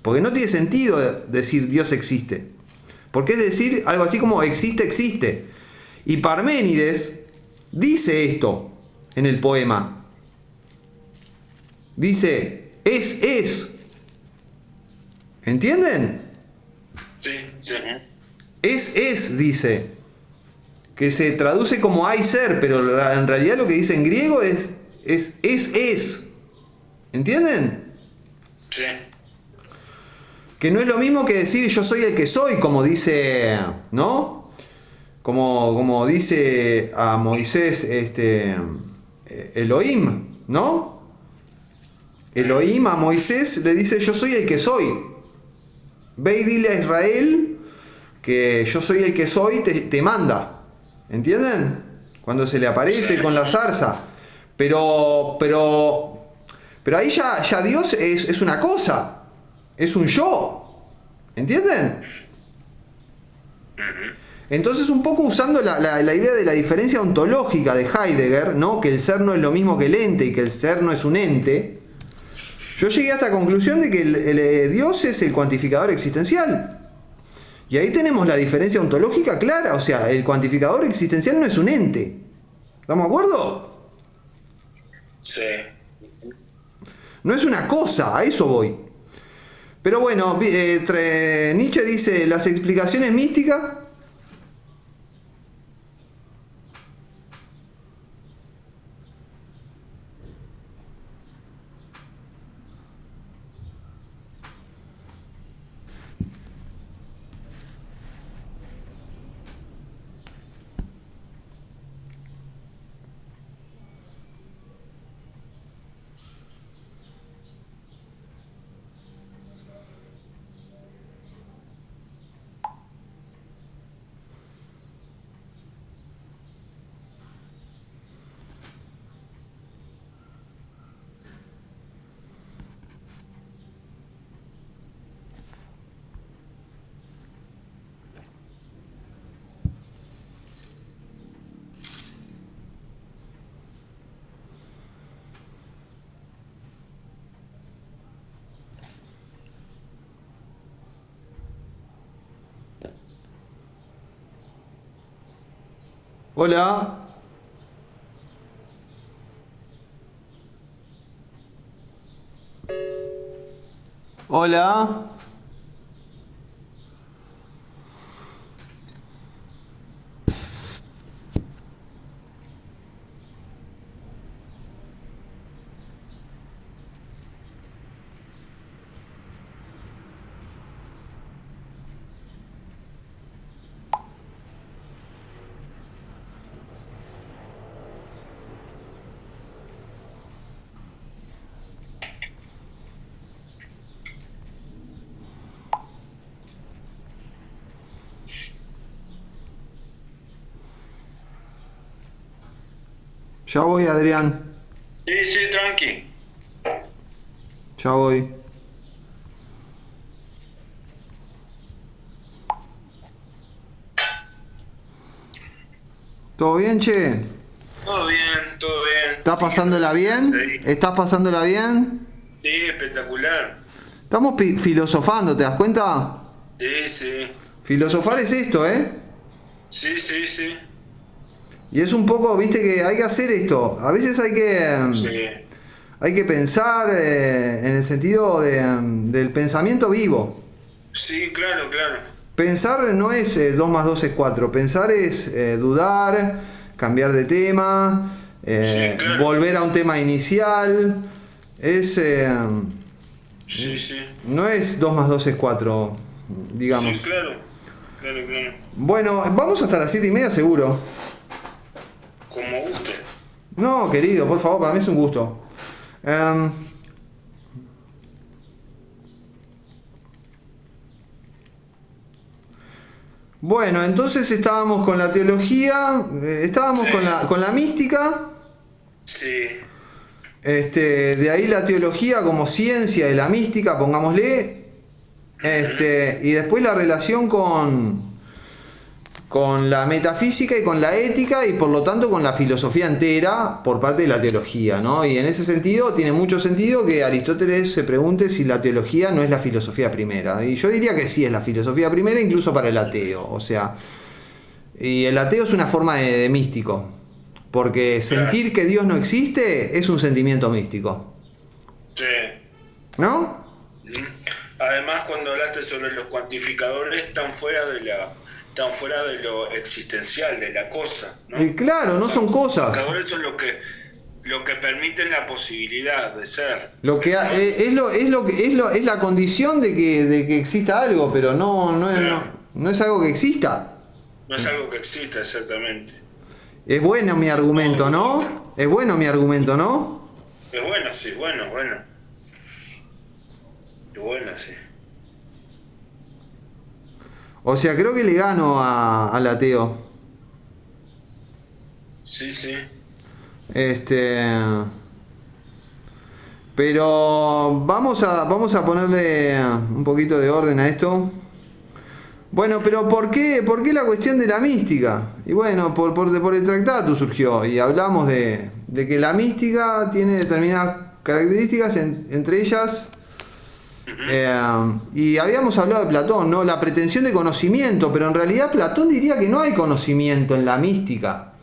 Porque no tiene sentido decir Dios existe. Porque es decir algo así como existe, existe. Y Parménides dice esto en el poema. Dice, es. ¿Entienden? Sí. Es, dice. Que se traduce como hay ser, pero en realidad lo que dice en griego es. ¿Entienden? Sí. Que no es lo mismo que decir yo soy el que soy, como dice, ¿no? Como dice a Moisés Elohim, ¿no? Elohim a Moisés le dice yo soy el que soy. Ve y dile a Israel que yo soy el que soy, te manda. ¿Entienden? Cuando se le aparece con la zarza. Pero ahí ya Dios es una cosa. Es un yo. ¿Entienden? Entonces, un poco usando la idea de la diferencia ontológica de Heidegger, ¿no? Que el ser no es lo mismo que el ente y que el ser no es un ente. Yo llegué a esta conclusión de que el Dios es el cuantificador existencial. Y ahí tenemos la diferencia ontológica clara. O sea, el cuantificador existencial no es un ente. ¿Estamos de acuerdo? Sí. No es una cosa, a eso voy. Pero bueno, Nietzsche dice, las explicaciones místicas... Hola. Hola. Ya voy, Adrián. Sí, sí, tranqui. Ya voy. ¿Todo bien, che? Todo bien, todo bien. ¿Estás Sí, pasándola bien? sí. ¿Estás pasándola bien? Sí, espectacular. Estamos filosofando, ¿te das cuenta? Sí, sí. Filosofar es esto, ¿eh? Sí, sí, sí. Y es un poco, viste, que hay que hacer esto. A veces Sí, hay que pensar en el sentido del pensamiento vivo. sí, claro, claro. Pensar no es 2 más 2 es 4. Pensar es dudar, cambiar de tema, Sí, claro. volver a un tema inicial. Es, Sí, sí. no es 2 más 2 es 4, digamos. Sí, claro. Claro, claro. Bueno, vamos hasta las 7:30 seguro. Como guste. No, querido, por favor, para mí es un gusto. Em, bueno, entonces estábamos con la teología, estábamos Sí. con la mística, Sí. de ahí la teología como ciencia de la mística, pongámosle, y después la relación con la metafísica y con la ética y por lo tanto con la filosofía entera por parte de la teología, ¿no? Y en ese sentido tiene mucho sentido que Aristóteles se pregunte si la teología no es la filosofía primera. Y yo diría que sí es la filosofía primera incluso para el ateo. O sea, y el ateo es una forma de místico. Porque sentir que Dios no existe es un sentimiento místico. Sí. ¿No? Además, cuando hablaste sobre los cuantificadores, están fuera de lo existencial, de la cosa, ¿no? Claro, no son cosas. Los cuantificadores son lo que permiten la posibilidad de ser. Lo que es la condición de que exista algo, pero no es algo que exista. No es algo que exista exactamente. Es bueno mi argumento, ¿no? Es bueno mi argumento, ¿no? Es bueno, sí, bueno, bueno. Es bueno, sí. O sea, creo que le gano al ateo. Sí, sí. Pero vamos a ponerle un poquito de orden a esto. Bueno, pero ¿por qué la cuestión de la mística? Y bueno, por el Tractatus surgió y hablamos de que la mística tiene determinadas características, entre ellas, y habíamos hablado de Platón, ¿no? La pretensión de conocimiento, pero en realidad Platón diría que no hay conocimiento en la mística.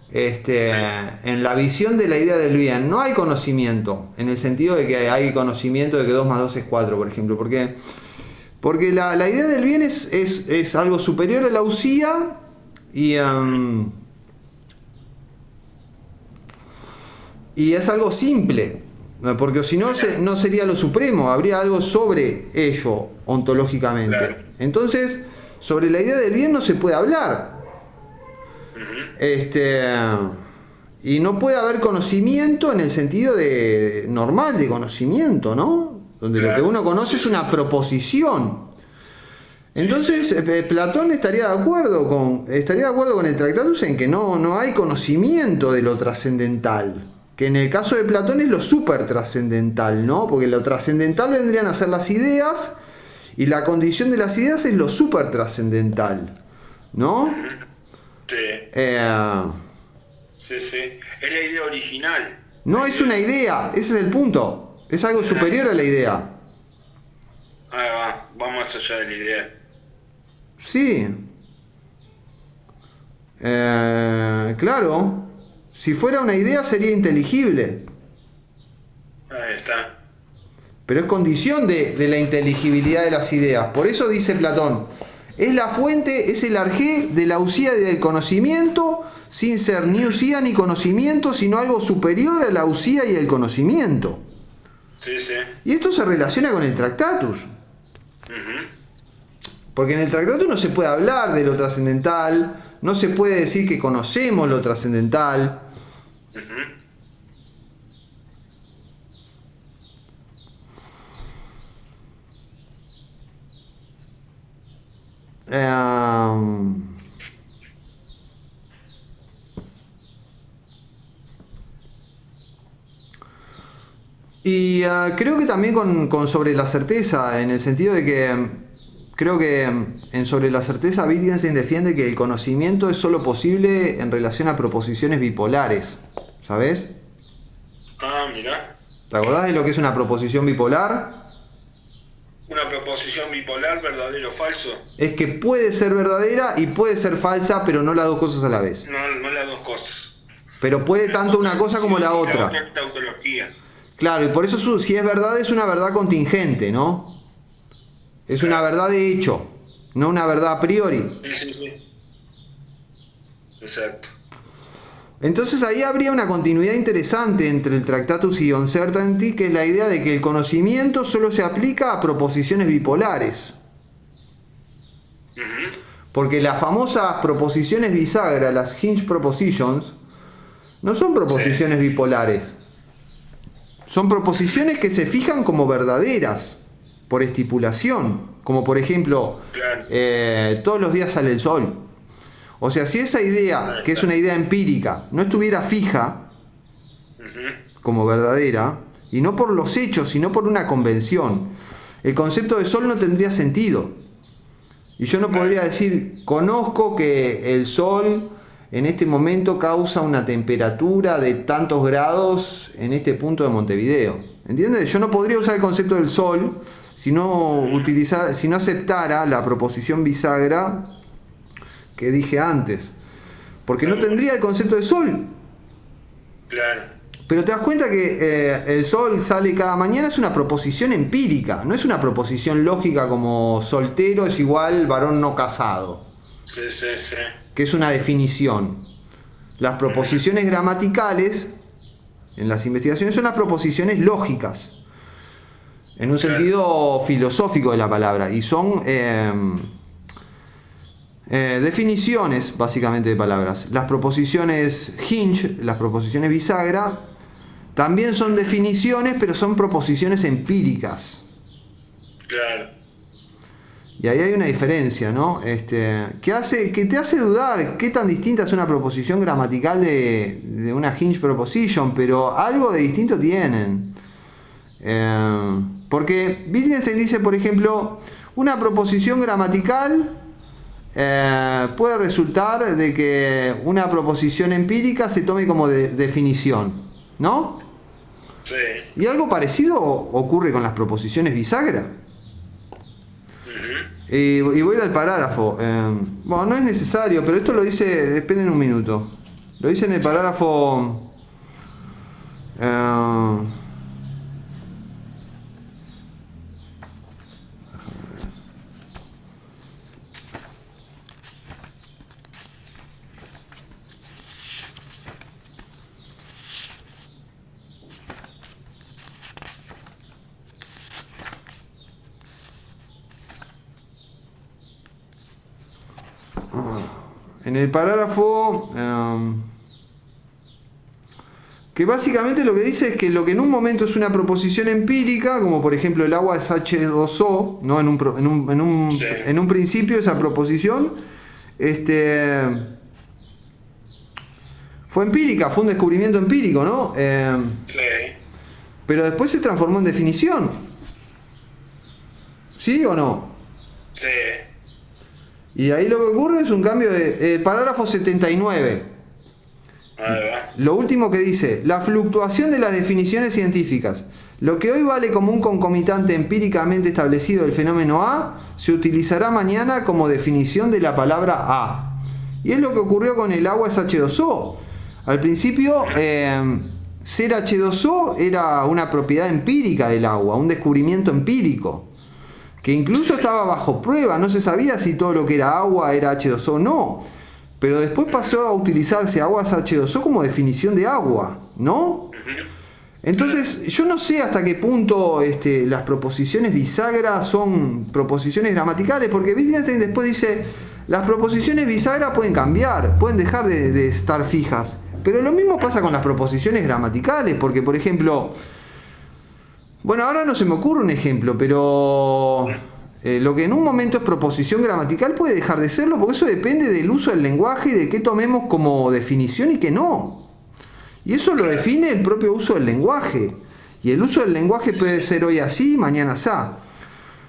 En la visión de la idea del bien, no hay conocimiento, en el sentido de que hay conocimiento de que 2 más 2 es 4, por ejemplo, porque la idea del bien es algo superior a la usía y es algo simple, porque si no, no sería lo supremo, habría algo sobre ello ontológicamente. Claro. Entonces, sobre la idea del bien no se puede hablar. Y no puede haber conocimiento en el sentido normal de conocimiento, ¿no? Donde lo que uno conoce es una proposición. Entonces, Platón estaría de acuerdo con el Tractatus en que no hay conocimiento de lo trascendental. Que en el caso de Platón es lo súper trascendental, ¿no? Porque lo trascendental vendrían a ser las ideas y la condición de las ideas es lo súper trascendental, ¿no? Sí. Sí, sí. Es la idea original. No es una idea, ese es el punto. Es algo superior a la idea. Ahí va más allá de la idea. Sí. Claro, si fuera una idea sería inteligible, Ahí está. pero es condición de la inteligibilidad de las ideas. Por eso dice Platón, es la fuente, es el arjé de la usía y del conocimiento, sin ser ni usía ni conocimiento, sino algo superior a la usía y el conocimiento. Sí, sí. Y esto se relaciona con el Tractatus. Ujú. Porque en el Tractatus no se puede hablar de lo trascendental, no se puede decir que conocemos lo trascendental. Ujú. Creo que también con sobre la certeza, en el sentido de que creo que en sobre la certeza Wittgenstein defiende que el conocimiento es solo posible en relación a proposiciones bipolares, ¿sabes? Ah, mirá. ¿Te acordás de lo que es una proposición bipolar? Una proposición bipolar, verdadero o falso. Es que puede ser verdadera y puede ser falsa, pero no las dos cosas a la vez. No las dos cosas. Pero puede tanto una cosa como la otra. La otra tautología. Claro, y por eso si es verdad es una verdad contingente, ¿no? Es una verdad de hecho, no una verdad a priori. Sí, sí, sí. Exacto. Entonces ahí habría una continuidad interesante entre el Tractatus y Uncertainty, que es la idea de que el conocimiento solo se aplica a proposiciones bipolares. Ujú. Porque las famosas proposiciones bisagra, las hinge propositions, no son proposiciones bipolares. Son proposiciones que se fijan como verdaderas, por estipulación. Como por ejemplo, Claro. todos los días sale el sol. O sea, si esa idea, que es una idea empírica, no estuviera fija Ujú. como verdadera, y no por los hechos, sino por una convención, el concepto de sol no tendría sentido. Y yo no podría decir, conozco que el sol en este momento causa una temperatura de tantos grados en este punto de Montevideo. ¿Entiendes? Yo no podría usar el concepto del sol si no aceptara la proposición bisagra que dije antes. Porque no tendría el concepto de sol. Claro. Pero te das cuenta que el sol sale cada mañana, es una proposición empírica, no es una proposición lógica como soltero es igual varón no casado, Sí, sí, sí. que es una definición. Las proposiciones gramaticales en las investigaciones son las proposiciones lógicas, en un sentido filosófico de la palabra, y son definiciones básicamente de palabras. Las proposiciones hinge, las proposiciones bisagra, también son definiciones, pero son proposiciones empíricas. Claro. Y ahí hay una diferencia, ¿no? Que te hace dudar qué tan distinta es una proposición gramatical de una hinge proposition, pero algo de distinto tienen. Porque Wittgenstein dice, por ejemplo, una proposición gramatical puede resultar de que una proposición empírica se tome como definición, ¿no? Sí. Y algo parecido ocurre con las proposiciones bisagra. Ujú. Y voy a ir al parágrafo. Bueno, no es necesario, pero esto lo dice, esperen un minuto. Lo dice en el parágrafo... en el parágrafo que básicamente lo que dice es que lo que en un momento es una proposición empírica, como por ejemplo el agua es H2O, ¿no? Sí. En un principio esa proposición fue empírica, fue un descubrimiento empírico, ¿no? Sí. Pero después se transformó en definición. ¿Sí o no? Sí. Y ahí lo que ocurre es un cambio de... parágrafo 79. Ahí va. Lo último que dice, la fluctuación de las definiciones científicas. Lo que hoy vale como un concomitante empíricamente establecido del fenómeno A, se utilizará mañana como definición de la palabra A. Y es lo que ocurrió con el agua es H2O. Al principio, ser H2O era una propiedad empírica del agua, un descubrimiento empírico, que incluso estaba bajo prueba, no se sabía si todo lo que era agua era H2O o no. Pero después pasó a utilizarse aguas H2O como definición de agua, ¿no? Entonces, yo no sé hasta qué punto las proposiciones bisagras son proposiciones gramaticales, porque Wittgenstein después dice, las proposiciones bisagras pueden cambiar, pueden dejar de estar fijas. Pero lo mismo pasa con las proposiciones gramaticales, porque, por ejemplo, bueno, ahora no se me ocurre un ejemplo, pero lo que en un momento es proposición gramatical puede dejar de serlo, porque eso depende del uso del lenguaje y de qué tomemos como definición y qué no. Y eso lo define el propio uso del lenguaje. Y el uso del lenguaje puede ser hoy así, mañana así.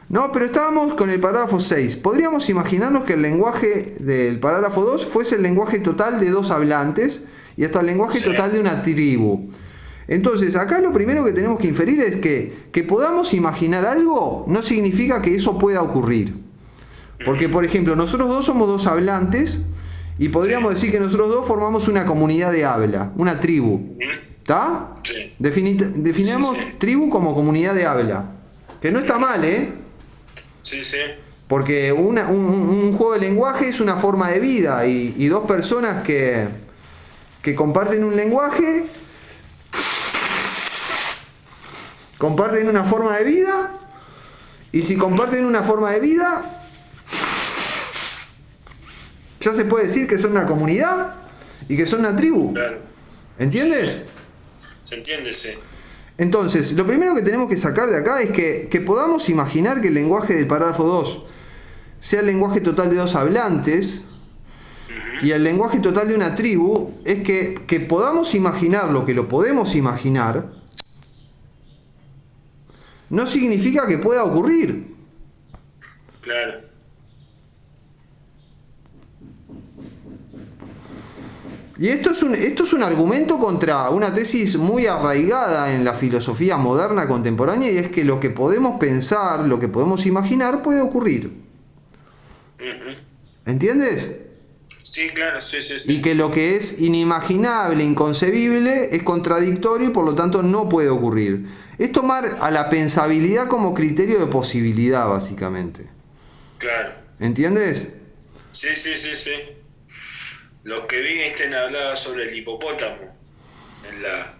No, pero estábamos con el parágrafo 6. Podríamos imaginarnos que el lenguaje del parágrafo 2 fuese el lenguaje total de dos hablantes y hasta el lenguaje total de una tribu. Entonces, acá lo primero que tenemos que inferir es que podamos imaginar algo no significa que eso pueda ocurrir. Porque, por ejemplo, nosotros dos somos dos hablantes y podríamos decir que nosotros dos formamos una comunidad de habla, una tribu. ¿Está? Sí. Definamos tribu como comunidad de habla. Que no está mal, ¿eh? Sí, sí. Porque un juego de lenguaje es una forma de vida y dos personas que comparten un lenguaje comparten una forma de vida, y si comparten una forma de vida ya se puede decir que son una comunidad y que son una tribu. Claro. ¿Entiendes? Se entiende, sí. Entonces, lo primero que tenemos que sacar de acá es que podamos imaginar que el lenguaje del parágrafo 2 sea el lenguaje total de dos hablantes y el lenguaje total de una tribu, es que podamos imaginar lo que lo podemos imaginar, no significa que pueda ocurrir. Claro. Y esto es un argumento contra una tesis muy arraigada en la filosofía moderna contemporánea, y es que lo que podemos pensar, lo que podemos imaginar, puede ocurrir. ¿Entiendes? Sí, claro, sí, sí, sí. Y que lo que es inimaginable, inconcebible, es contradictorio y por lo tanto no puede ocurrir. Es tomar a la pensabilidad como criterio de posibilidad, básicamente. Claro. ¿Entiendes? Sí, sí, sí, sí. Lo que Wittgenstein hablaba sobre el hipopótamo en la...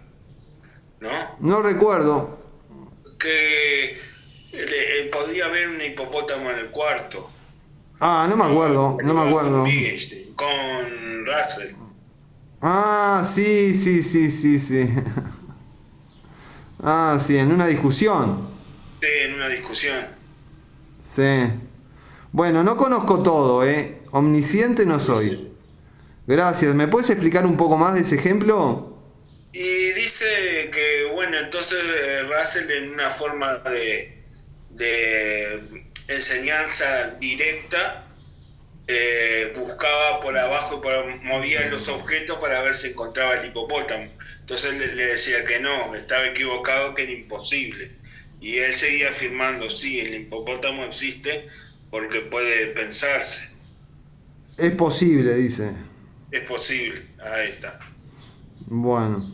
¿no? No recuerdo. Que podría haber un hipopótamo en el cuarto. Ah, no me acuerdo, no me acuerdo. Con Wittgenstein, con Russell. Ah, sí. Ah, sí, en una discusión. Sí, en una discusión. Sí. Bueno, no conozco todo, ¿eh? Omnisciente no soy. Sí. Gracias. ¿Me puedes explicar un poco más de ese ejemplo? Y dice que, bueno, entonces Russell en una forma de enseñanza directa buscaba por abajo y movía los objetos para ver si encontraba el hipopótamo. Entonces le decía que no, estaba equivocado, que era imposible. Y él seguía afirmando, sí, el hipopótamo existe porque puede pensarse. Es posible, dice. Es posible, ahí está. Bueno.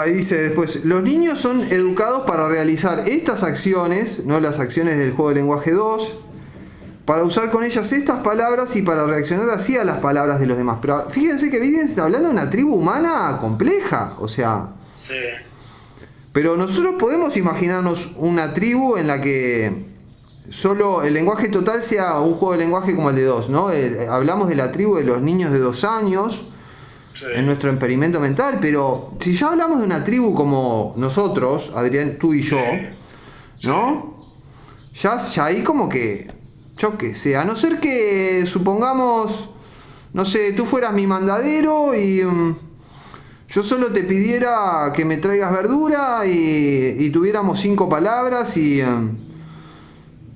Dice después, los niños son educados para realizar estas acciones, no las acciones del juego de lenguaje 2, para usar con ellas estas palabras y para reaccionar así a las palabras de los demás. Pero fíjense que Wittgenstein está hablando de una tribu humana compleja, o sea... Sí. Pero nosotros podemos imaginarnos una tribu en la que solo el lenguaje total sea un juego de lenguaje como el de 2, ¿no? Hablamos de la tribu de los niños de 2 años, Sí. en nuestro experimento mental, pero si ya hablamos de una tribu como nosotros, Adrián, tú y yo, ¿no? Ya ahí como que, yo qué sé, a no ser que supongamos, no sé, tú fueras mi mandadero y yo solo te pidiera que me traigas verdura y tuviéramos 5 palabras y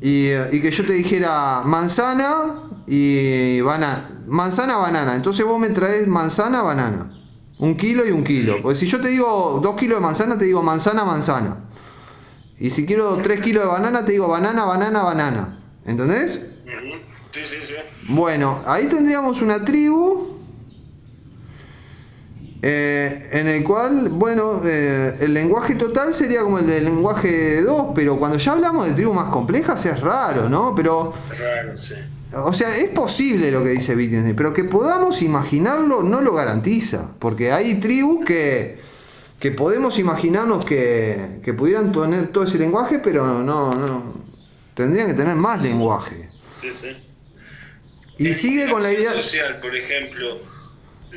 que yo te dijera manzana y banana. Manzana, banana. Entonces vos me traes manzana, banana. 1 kilo y 1 kilo. Porque si yo te digo 2 kilos de manzana, te digo manzana, manzana. Y si quiero 3 kilos de banana, te digo banana, banana, banana. ¿Entendés? Sí, sí, sí. Bueno, ahí tendríamos una tribu en el cual, bueno, el lenguaje total sería como el del lenguaje 2, pero cuando ya hablamos de tribus más complejas es raro, ¿no? Pero, Es raro, sí. o sea, es posible lo que dice Wittgenstein, pero que podamos imaginarlo no lo garantiza, porque hay tribus que podemos imaginarnos que pudieran tener todo ese lenguaje, pero no, tendrían que tener más lenguaje. Sí, sí. Y sigue con la idea... social, por ejemplo,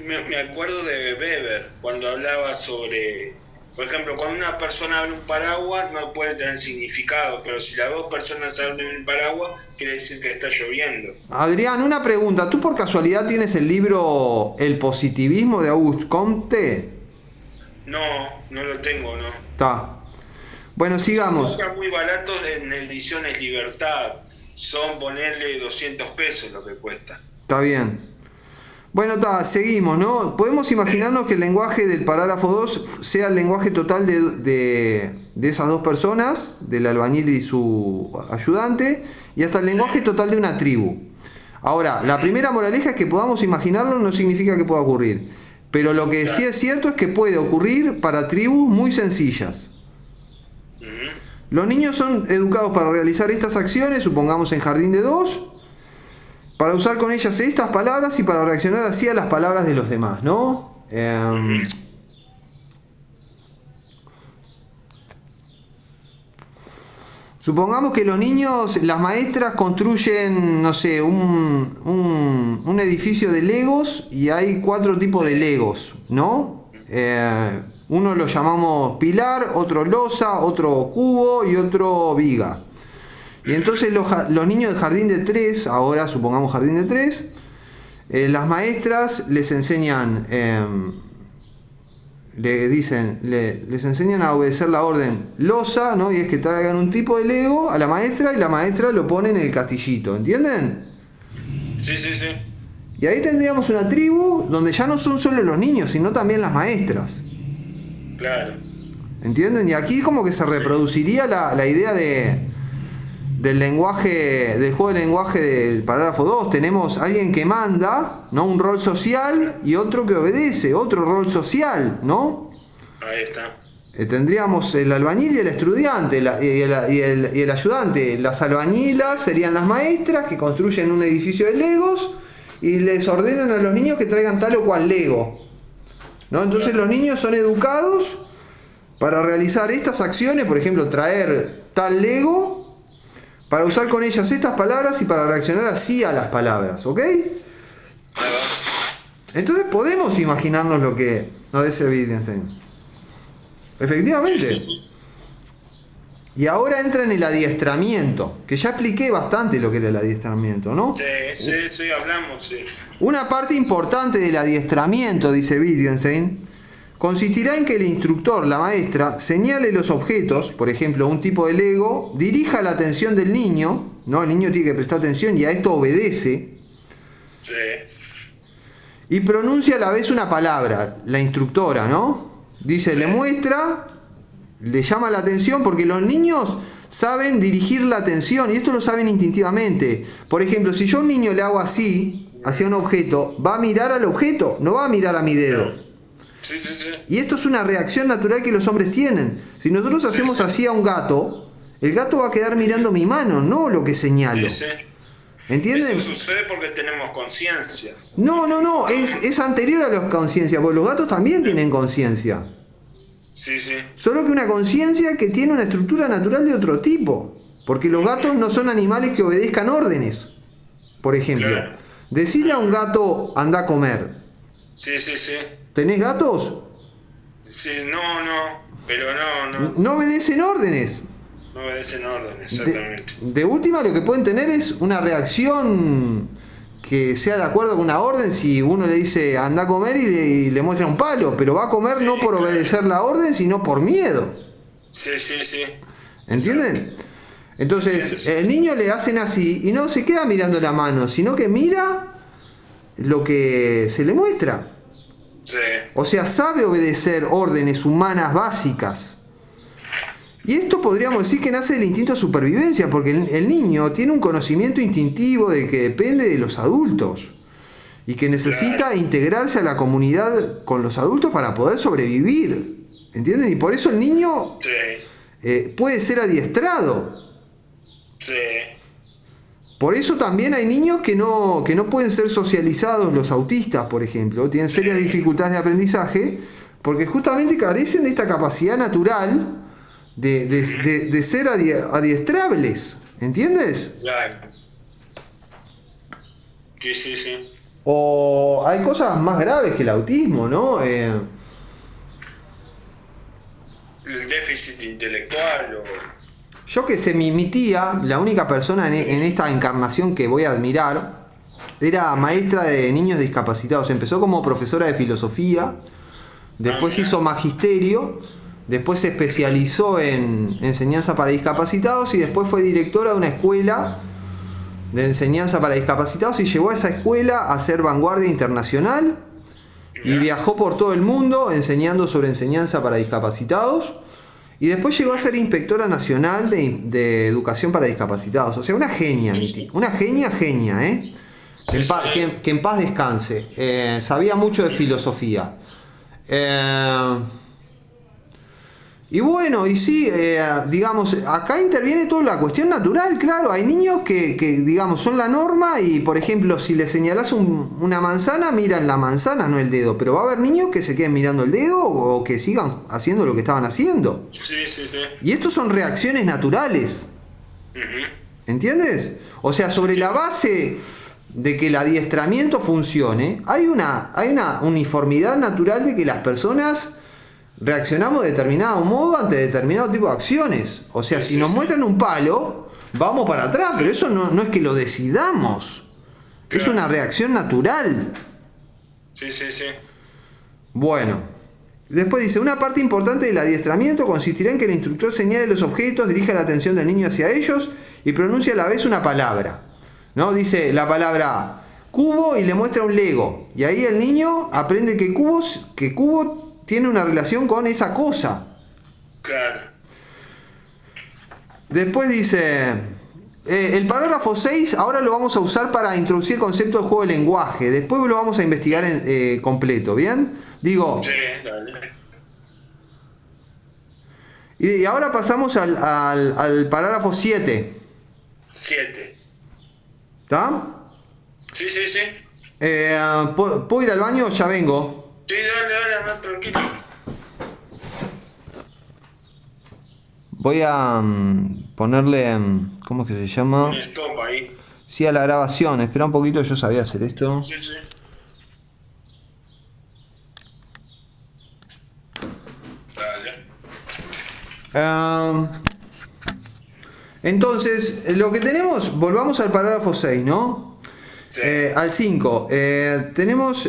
me acuerdo de Weber, cuando hablaba sobre, por ejemplo, cuando una persona habla un paraguas no puede tener significado, pero si las dos personas hablan el paraguas, quiere decir que está lloviendo. Adrián, una pregunta. ¿Tú por casualidad tienes el libro El positivismo de Auguste Comte? No, no lo tengo, no. Está. Bueno, sigamos. Son muy baratos en Ediciones Libertad. Son ponerle 200 pesos lo que cuesta. Está bien. Bueno, seguimos, ¿no? Podemos imaginarnos que el lenguaje del parágrafo 2 sea el lenguaje total de esas dos personas, del albañil y su ayudante, y hasta el lenguaje total de una tribu. Ahora, la primera moraleja es que podamos imaginarlo no significa que pueda ocurrir. Pero lo que sí es cierto es que puede ocurrir para tribus muy sencillas. Los niños son educados para realizar estas acciones, supongamos en jardín de 2, para usar con ellas estas palabras y para reaccionar así a las palabras de los demás, ¿no? Supongamos que los niños, las maestras construyen, no sé, un edificio de legos y hay 4 tipos de legos, ¿no? Uno lo llamamos pilar, otro losa, otro cubo y otro viga. Y entonces los niños de jardín de 3, ahora supongamos jardín de 3, las maestras les enseñan, les enseñan a obedecer la orden losa, ¿no? Y es que traigan un tipo de lego a la maestra y la maestra lo pone en el castillito, ¿entienden? Sí, sí, sí. Y ahí tendríamos una tribu donde ya no son solo los niños, sino también las maestras. Claro. ¿Entienden? Y aquí como que se reproduciría la idea del lenguaje, del juego de lenguaje del parágrafo 2. Tenemos alguien que manda, ¿no? Un rol social, y otro que obedece, otro rol social, ¿no? Ahí está. Tendríamos el albañil y el estudiante y el ayudante. Las albañilas serían las maestras que construyen un edificio de legos y les ordenan a los niños que traigan tal o cual lego, ¿no? Entonces los niños son educados para realizar estas acciones, por ejemplo, traer tal lego, para usar con ellas estas palabras y para reaccionar así a las palabras, ¿ok? Entonces podemos imaginarnos lo que nos dice Wittgenstein. Efectivamente. Sí, sí, sí. Y ahora entra en el adiestramiento, que ya expliqué bastante lo que era el adiestramiento, ¿no? Sí, hablamos, sí. Una parte importante del adiestramiento, dice Wittgenstein, consistirá en que el instructor, la maestra, señale los objetos, por ejemplo, un tipo de lego, dirija la atención del niño, ¿no? El niño tiene que prestar atención y a esto obedece, Sí. y pronuncia a la vez una palabra, la instructora, ¿no? Dice, le muestra, le llama la atención, porque los niños saben dirigir la atención y esto lo saben instintivamente. Por ejemplo, si yo a un niño le hago así, hacia un objeto, va a mirar al objeto, no va a mirar a mi dedo. Sí, sí, sí. Y esto es una reacción natural que los hombres tienen. Si nosotros hacemos así a un gato, el gato va a quedar mirando mi mano, no lo que señalo. Sí, sí. ¿Entienden? Eso sucede porque tenemos conciencia. No, es anterior a la conciencia, porque los gatos también tienen conciencia. Sí, sí. Solo que una conciencia que tiene una estructura natural de otro tipo. Porque los gatos no son animales que obedezcan órdenes. Por ejemplo, Claro. decirle a un gato, anda a comer. Sí, sí, sí. ¿Tenés gatos? Sí, no, pero no No obedecen órdenes. obedecen órdenes, exactamente. De última, lo que pueden tener es una reacción que sea de acuerdo con una orden. Si uno le dice anda a comer y le muestra un palo, pero va a comer no por obedecer la orden, sino por miedo. Sí, sí, sí. ¿Entienden? Entonces, el niño le hacen así y no se queda mirando la mano, sino que mira lo que se le muestra. Sí. O sea, sabe obedecer órdenes humanas básicas. Y esto podríamos decir que nace del instinto de supervivencia, porque el niño tiene un conocimiento instintivo de que depende de los adultos y que necesita integrarse a la comunidad con los adultos para poder sobrevivir. ¿Entienden? Y por eso el niño puede ser adiestrado. Sí. Por eso también hay niños que no pueden ser socializados, los autistas, por ejemplo, tienen serias dificultades de aprendizaje, porque justamente carecen de esta capacidad natural de ser adiestrables, ¿entiendes? Claro. Sí, sí, sí. O hay cosas más graves que el autismo, ¿no? El déficit intelectual o... Yo que sé, mi tía, la única persona en esta encarnación que voy a admirar, era maestra de niños discapacitados. Empezó como profesora de filosofía, después hizo magisterio, después se especializó en enseñanza para discapacitados y después fue directora de una escuela de enseñanza para discapacitados y llevó a esa escuela a ser vanguardia internacional y viajó por todo el mundo enseñando sobre enseñanza para discapacitados. Y después llegó a ser inspectora nacional de educación para discapacitados. O sea, una genia, mi tía. Una genia, ¿eh? Que en paz descanse. Sabía mucho de filosofía. Y bueno, y sí, digamos, acá interviene toda la cuestión natural, claro. Hay niños que digamos, son la norma y, por ejemplo, si le señalás una manzana, miran la manzana, no el dedo. Pero va a haber niños que se queden mirando el dedo o que sigan haciendo lo que estaban haciendo. Sí, sí, sí. Y estos son reacciones naturales. ¿Entiendes? O sea, sobre la base de que el adiestramiento funcione, hay una uniformidad natural de que las personas reaccionamos de determinado modo ante determinado tipo de acciones. O sea, si nos muestran un palo, vamos para atrás, pero eso no es que lo decidamos. Claro. Es una reacción natural. Sí, sí, sí. Bueno, después dice, una parte importante del adiestramiento consistirá en que el instructor señale los objetos, dirija la atención del niño hacia ellos y pronuncie a la vez una palabra. ¿No? Dice la palabra cubo y le muestra un Lego. Y ahí el niño aprende que cubo tiene una relación con esa cosa. Claro. Después dice, el parágrafo 6 ahora lo vamos a usar para introducir el concepto de juego de lenguaje. Después lo vamos a investigar completo, ¿bien? Digo... Sí, dale. Y ahora pasamos al parágrafo 7. 7. ¿Está? Sí, sí, sí. ¿Puedo ir al baño? Ya vengo. Sí, dale, anda, tranquilo. Voy a ponerle, ¿cómo es que se llama? Un stop ahí. Sí, a la grabación. Espera un poquito, yo sabía hacer esto. Sí, sí. Dale. Entonces, lo que tenemos, volvamos al parágrafo 6, ¿no? Sí. Al 5. Tenemos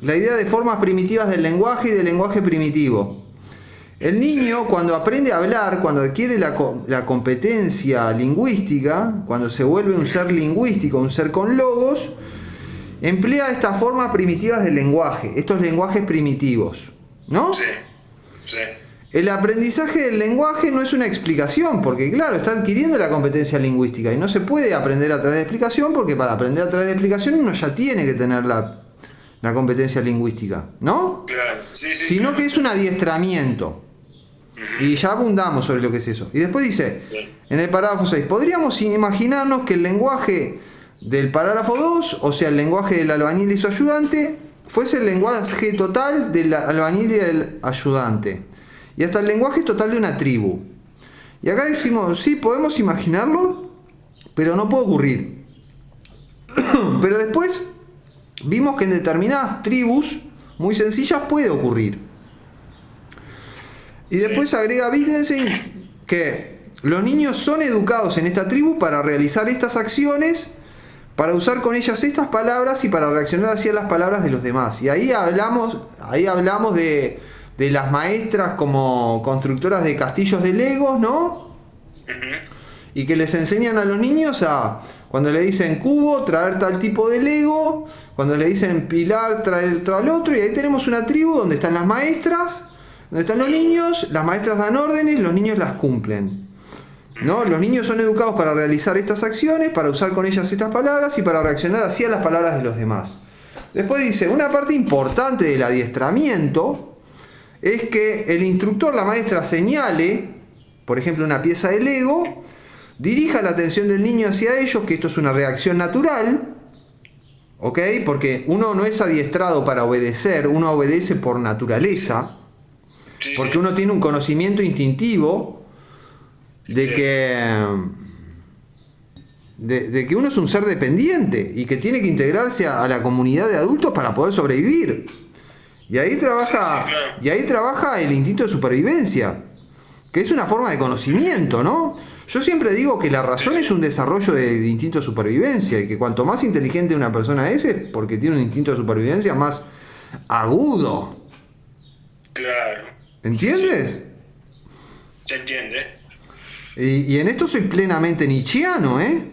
la idea de formas primitivas del lenguaje y del lenguaje primitivo. El niño, cuando aprende a hablar, cuando adquiere la competencia lingüística, cuando se vuelve un ser lingüístico, un ser con logos, emplea estas formas primitivas del lenguaje, estos lenguajes primitivos, ¿no? Sí, sí. El aprendizaje del lenguaje no es una explicación, porque claro, está adquiriendo la competencia lingüística y no se puede aprender a través de explicación, porque para aprender a través de explicación uno ya tiene que tener la competencia lingüística, ¿no? Claro, sí, sí. Sino claro. que es un adiestramiento. Y ya abundamos sobre lo que es eso. Y después dice, en el parágrafo 6, podríamos imaginarnos que el lenguaje del parágrafo 2, o sea, el lenguaje del albañil y su ayudante, fuese el lenguaje total del albañil y del ayudante. Y hasta el lenguaje total de una tribu. Y acá decimos, sí, podemos imaginarlo, pero no puede ocurrir. Pero después vimos que en determinadas tribus muy sencillas puede ocurrir. Y después agrega Wittgenstein que los niños son educados en esta tribu para realizar estas acciones, para usar con ellas estas palabras y para reaccionar hacia las palabras de los demás. Y ahí hablamos de las maestras como constructoras de castillos de Legos, ¿no? Y que les enseñan a los niños a, cuando le dicen cubo, traer tal tipo de Lego, cuando le dicen pilar, traer tal otro, y ahí tenemos una tribu donde están las maestras, Donde están los niños, las maestras dan órdenes, los niños las cumplen. ¿No? Los niños son educados para realizar estas acciones, para usar con ellas estas palabras y para reaccionar así a las palabras de los demás. Después dice, una parte importante del adiestramiento es que el instructor, la maestra, señale, por ejemplo, una pieza de Lego, dirija la atención del niño hacia ellos, que esto es una reacción natural, ¿ok? Porque uno no es adiestrado para obedecer, uno obedece por naturaleza, porque uno tiene un conocimiento instintivo de que uno es un ser dependiente y que tiene que integrarse a la comunidad de adultos para poder sobrevivir. Y ahí trabaja el instinto de supervivencia, que es una forma de conocimiento, ¿no? Yo siempre digo que la razón es un desarrollo del instinto de supervivencia y que cuanto más inteligente una persona es porque tiene un instinto de supervivencia más agudo. Claro. ¿Entiendes? Se entiende. Y en esto soy plenamente nietzscheano, ¿eh?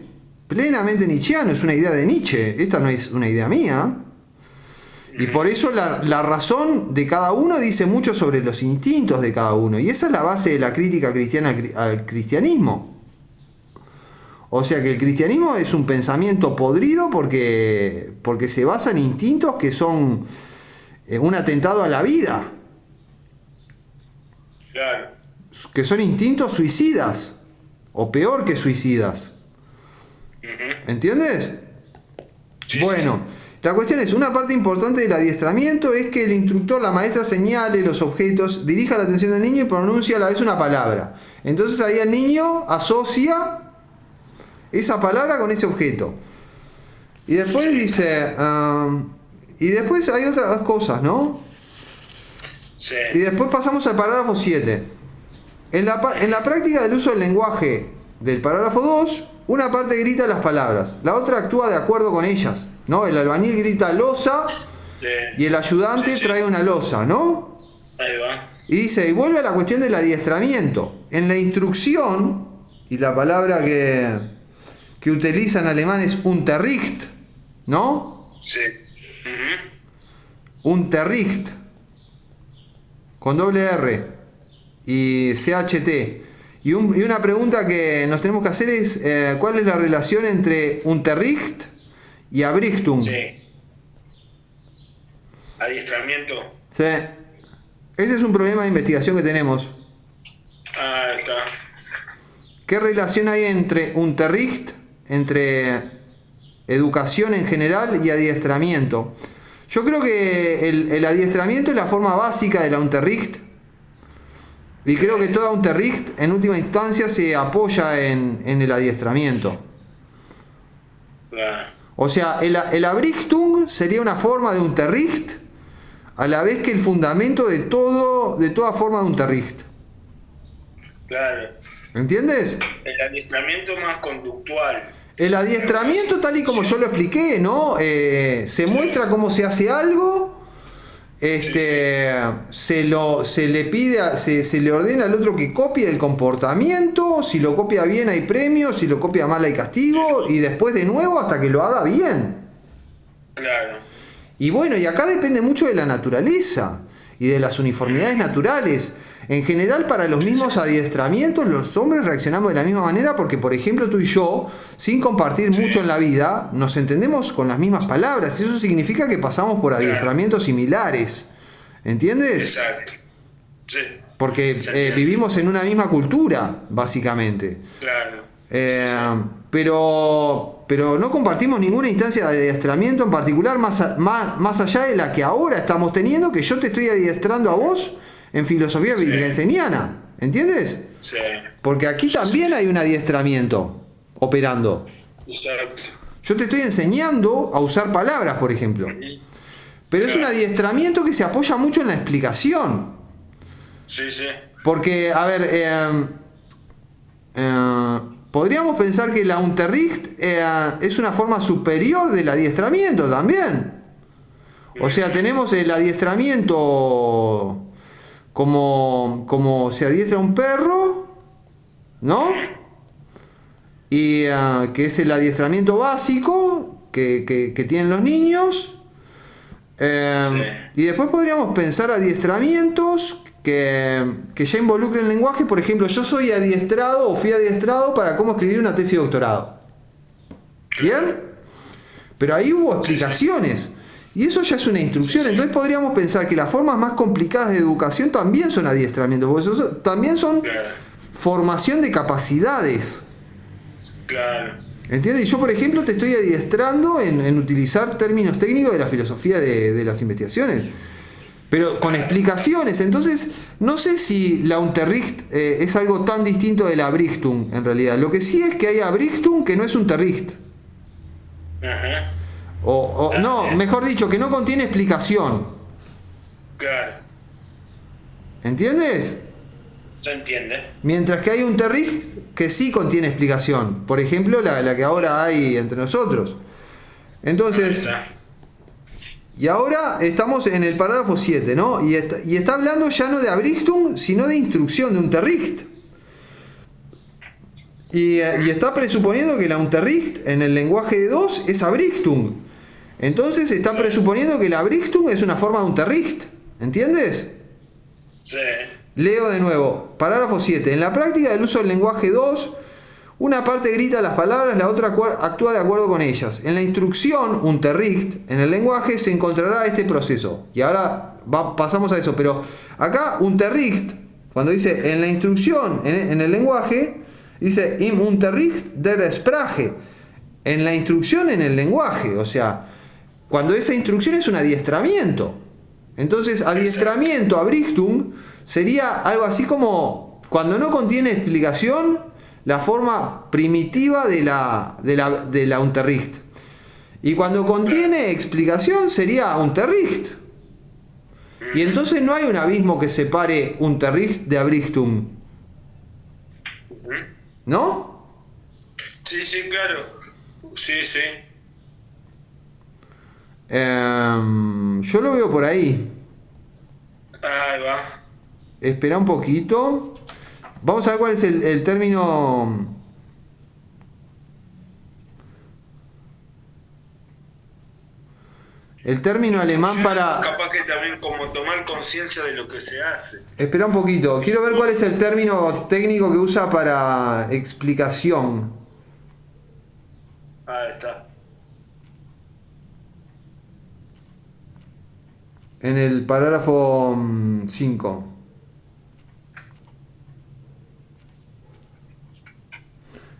Plenamente nietzscheano, es una idea de Nietzsche, esta no es una idea mía. Y por eso la razón de cada uno dice mucho sobre los instintos de cada uno. Y esa es la base de la crítica cristiana al cristianismo. O sea que el cristianismo es un pensamiento podrido porque se basa en instintos que son un atentado a la vida. Claro. Que son instintos suicidas. O peor que suicidas. ¿Entiendes? Sí, bueno, la cuestión es, una parte importante del adiestramiento es que el instructor, la maestra, señale los objetos, dirija la atención del niño y pronuncia a la vez una palabra. Entonces ahí el niño asocia esa palabra con ese objeto. Y después dice... y después hay otras cosas, ¿no? Sí. Y después pasamos al parágrafo 7. En la práctica del uso del lenguaje del parágrafo 2, una parte grita las palabras, la otra actúa de acuerdo con ellas, ¿no? El albañil grita losa y el ayudante trae una losa, ¿no? Ahí va. Y dice, y vuelve a la cuestión del adiestramiento. En la instrucción, y la palabra que utiliza en alemán es Unterricht, ¿no? Sí. Unterricht, con doble R y CHT. Y una pregunta que nos tenemos que hacer es, ¿cuál es la relación entre Unterricht y Abrichtung? Sí. Adiestramiento. Sí. Ese es un problema de investigación que tenemos. Ah, está. ¿Qué relación hay entre Unterricht, entre educación en general y adiestramiento? Yo creo que el adiestramiento es la forma básica de la Unterricht. Y creo que toda Unterricht en última instancia se apoya en el adiestramiento. Claro. O sea, el Abrichtung sería una forma de Unterricht a la vez que el fundamento de toda forma de Unterricht. Claro. ¿Entiendes? El adiestramiento más conductual. El adiestramiento, tal y como yo lo expliqué, ¿no? Se muestra cómo se hace algo. Se le pide, se le ordena al otro que copie el comportamiento. Si lo copia bien hay premio, si lo copia mal hay castigo, y después de nuevo hasta que lo haga bien. Claro. Y bueno, y acá depende mucho de la naturaleza y de las uniformidades naturales. En general, para los mismos adiestramientos, los hombres reaccionamos de la misma manera porque, por ejemplo, tú y yo, sin compartir mucho en la vida, nos entendemos con las mismas palabras. Eso significa que pasamos por adiestramientos similares. ¿Entiendes? Exacto. Sí. Porque vivimos en una misma cultura, básicamente. Claro. Pero no compartimos ninguna instancia de adiestramiento en particular más allá de la que ahora estamos teniendo, que yo te estoy adiestrando a vos en filosofía wittgensteiniana, ¿entiendes? Sí. Porque aquí también hay un adiestramiento operando. Exacto. Yo te estoy enseñando a usar palabras, por ejemplo. Pero es un adiestramiento que se apoya mucho en la explicación. Sí, sí. Porque, a ver, podríamos pensar que la Unterricht es una forma superior del adiestramiento también. O sea, tenemos el adiestramiento como se adiestra un perro, ¿no? Y que es el adiestramiento básico que tienen los niños. Y después podríamos pensar adiestramientos que ya involucren el lenguaje. Por ejemplo, yo soy adiestrado o fui adiestrado para cómo escribir una tesis de doctorado. ¿Bien? Pero ahí hubo explicaciones. Y eso ya es una instrucción. Entonces podríamos pensar que las formas más complicadas de educación también son adiestramientos, porque eso también son formación de capacidades. Claro. ¿Entiendes? Y yo, por ejemplo, te estoy adiestrando en utilizar términos técnicos de la filosofía de las investigaciones, pero con explicaciones. Entonces, no sé si la Unterricht es algo tan distinto de la Abrichtung, en realidad. Lo que sí es que hay Abrichtung que no es Unterricht. Ajá. No, mejor dicho, que no contiene explicación. Claro. ¿Entiendes? ¿Se entiende? Mientras que hay Unterricht que sí contiene explicación. Por ejemplo, la que ahora hay entre nosotros. Entonces, y ahora estamos en el parágrafo 7, ¿no? Y está hablando ya no de Abrichtung, sino de instrucción, de Unterricht. Y está presuponiendo que la Unterricht en el lenguaje de 2 es Abrichtung. Entonces está presuponiendo que la Abrichtung es una forma de Unterricht. ¿Entiendes? Sí. Leo de nuevo. Parágrafo 7. En la práctica del uso del lenguaje 2, una parte grita las palabras, la otra actúa de acuerdo con ellas. En la instrucción, Unterricht, en el lenguaje se encontrará este proceso. Y ahora pasamos a eso. Pero acá Unterricht, cuando dice en la instrucción, en el lenguaje, dice im Unterricht der Sprache. En la instrucción en el lenguaje. O sea, cuando esa instrucción es un adiestramiento. Entonces, adiestramiento, Abrichtung, sería algo así como cuando no contiene explicación, la forma primitiva de la Unterricht. Y cuando contiene explicación sería Unterricht. Y entonces no hay un abismo que separe Unterricht de Abrichtung. ¿No? Sí, sí, claro. Sí, sí. Yo lo veo por ahí. Ahí va. Espera un poquito. Vamos a ver cuál es el término. El término alemán para. Capaz que también como tomar conciencia de lo que se hace. Espera un poquito. Quiero ver cuál es el término técnico que usa para explicación. Ahí está. En el parágrafo 5.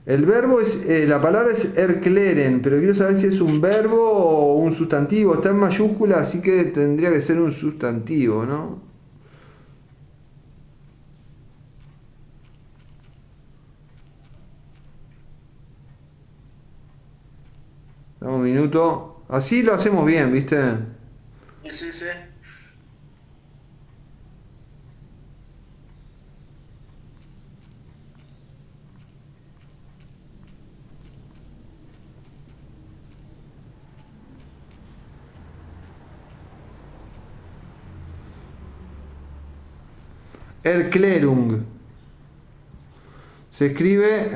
El verbo es, la palabra es erklären, pero quiero saber si es un verbo o un sustantivo. Está en mayúscula, así que tendría que ser un sustantivo, ¿no? Dame un minuto. Así lo hacemos bien, ¿viste? Sí, sí. Erklärung. Se escribe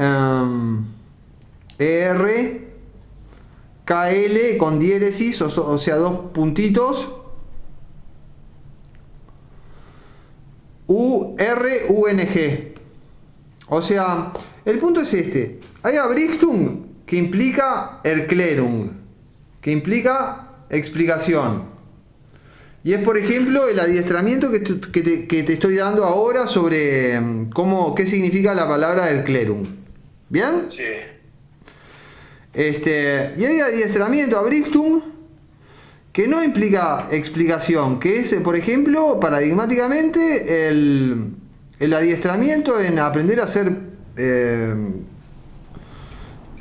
KL con diéresis, o sea, dos puntitos. URUNG. O sea, el punto es este. Hay Abrichtung que implica Erklärung, que implica explicación. Y es, por ejemplo, el adiestramiento que te estoy dando ahora sobre qué significa la palabra Erklärung. ¿Bien? Sí. Y hay adiestramiento, Abrichtung, que no implica explicación, que es, por ejemplo, paradigmáticamente, el adiestramiento en aprender a hacer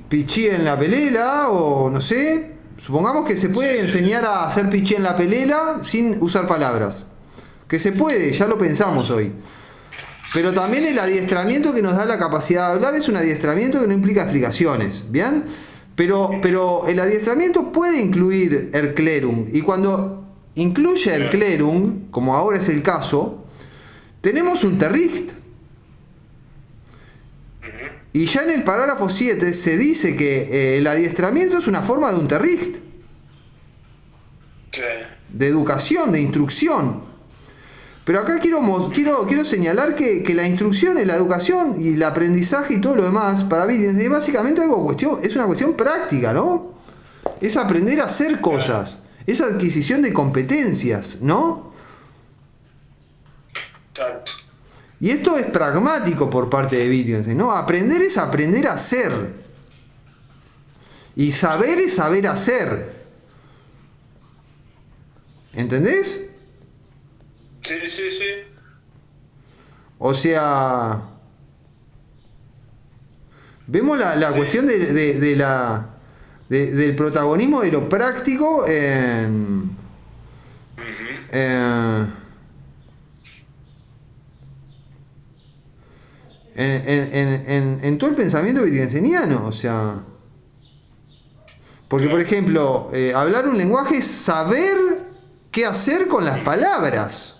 pichí en la pelela, o no sé. Supongamos que se puede enseñar a hacer pichí en la pelela sin usar palabras. Que se puede, ya lo pensamos hoy. Pero también el adiestramiento que nos da la capacidad de hablar es un adiestramiento que no implica explicaciones, ¿bien? Pero el adiestramiento puede incluir Erklärung. Y cuando incluye Erklärung, como ahora es el caso, tenemos Unterricht. Y ya en el parágrafo 7 se dice que el adiestramiento es una forma de Unterricht. Sí. De educación, de instrucción. Pero acá quiero señalar que la instrucción, la educación y el aprendizaje y todo lo demás para Wittgenstein es básicamente es una cuestión práctica, ¿no? Es aprender a hacer cosas, es adquisición de competencias, ¿no? Exacto. Y esto es pragmático por parte de Wittgenstein, ¿no? Aprender es aprender a hacer. Y saber es saber hacer. ¿Entendés? Sí, sí, sí. O sea, vemos la Sí. cuestión del protagonismo de lo práctico eh, en todo el pensamiento wittgensteiniano. O sea, porque por ejemplo, hablar un lenguaje es saber qué hacer con las palabras.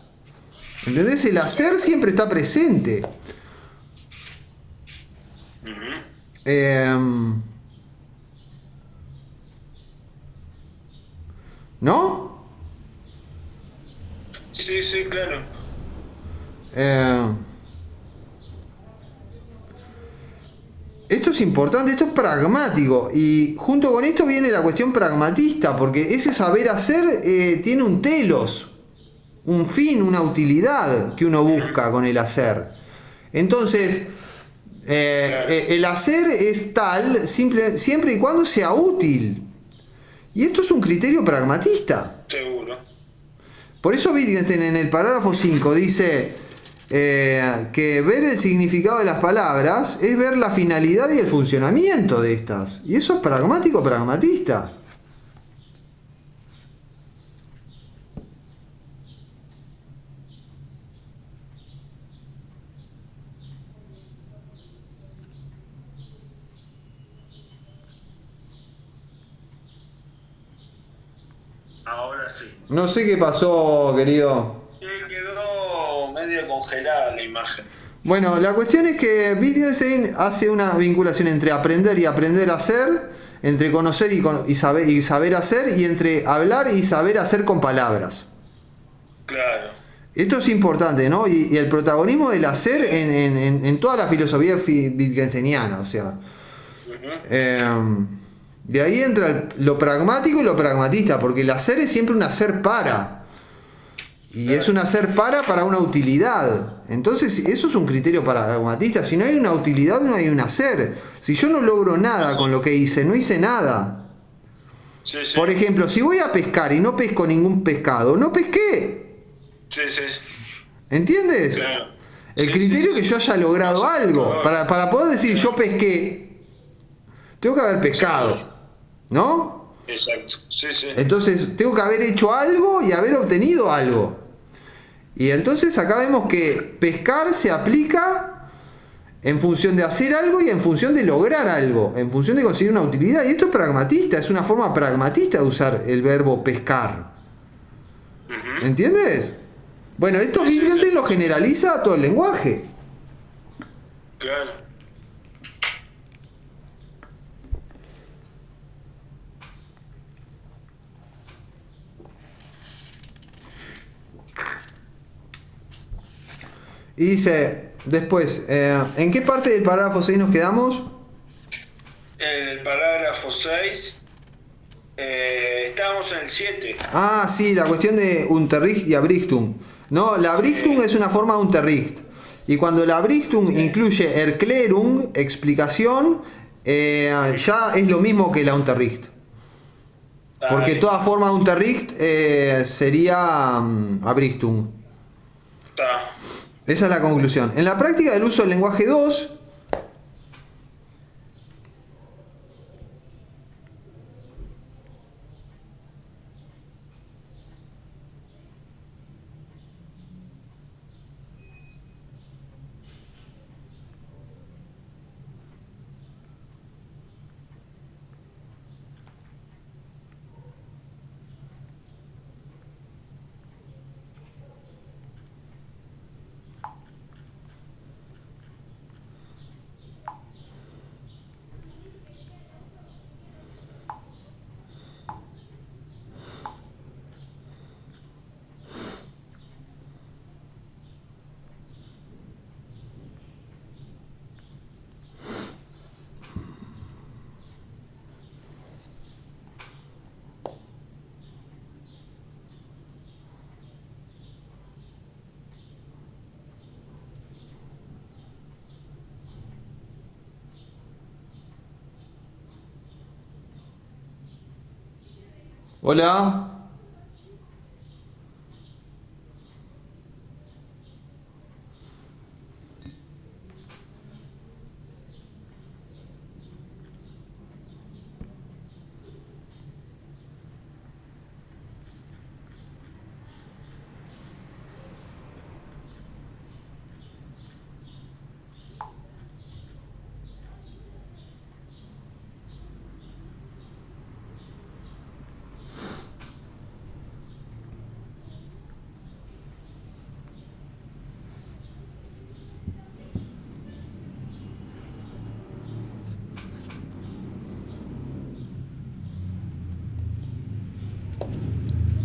¿Entendés? El hacer siempre está presente. ¿No? Sí, sí, claro. Esto es importante, esto es pragmático. Y junto con esto viene la cuestión pragmatista, porque ese saber hacer tiene un telos, un fin, una utilidad que uno busca con el hacer. Entonces, el hacer es tal siempre y cuando sea útil. Y esto es un criterio pragmatista. Seguro. Por eso Wittgenstein en el parágrafo 5 dice que ver el significado de las palabras es ver la finalidad y el funcionamiento de estas. Y eso es pragmático, pragmatista. Ahora sí. No sé qué pasó, querido. Quedó medio congelada la imagen. Bueno, la cuestión es que Wittgenstein hace una vinculación entre aprender y aprender a hacer, entre conocer y saber hacer, y entre hablar y saber hacer con palabras. Claro. Esto es importante, ¿no? Y el protagonismo del hacer en toda la filosofía wittgensteiniana, o sea. De ahí entra lo pragmático y lo pragmatista, porque el hacer es siempre un hacer para. Y es un hacer para una utilidad. Entonces, eso es un criterio pragmatista. Si no hay una utilidad, no hay un hacer. Si yo no logro nada con lo que hice, no hice nada. Sí, sí. Por ejemplo, si voy a pescar y no pesco ningún pescado, no pesqué. Sí, sí. ¿Entiendes? Claro. El Sí, criterio sí, que sí. yo haya logrado algo. Claro. Para poder decir yo pesqué, tengo que haber pescado. ¿No? Exacto. Sí, sí. Entonces, tengo que haber hecho algo y haber obtenido algo. Y entonces acá vemos que pescar se aplica en función de hacer algo y en función de lograr algo, en función de conseguir una utilidad. Y esto es pragmatista, es una forma pragmatista de usar el verbo pescar. ¿Entiendes? Bueno, esto Wittgenstein lo generaliza a todo el lenguaje. Claro. Y dice, después, ¿en qué parte del parágrafo 6 nos quedamos? En el parágrafo 6, estábamos en el 7. Ah, sí, la cuestión de Unterricht y Abrichtung. No, la Abrichtung es una forma de Unterricht. Y cuando la Abrichtung incluye Erklärung, explicación, ya es lo mismo que la Unterricht. Porque toda forma de Unterricht sería Abrichtung. Está. Esa es la conclusión. En la práctica del uso del lenguaje 2, Hola.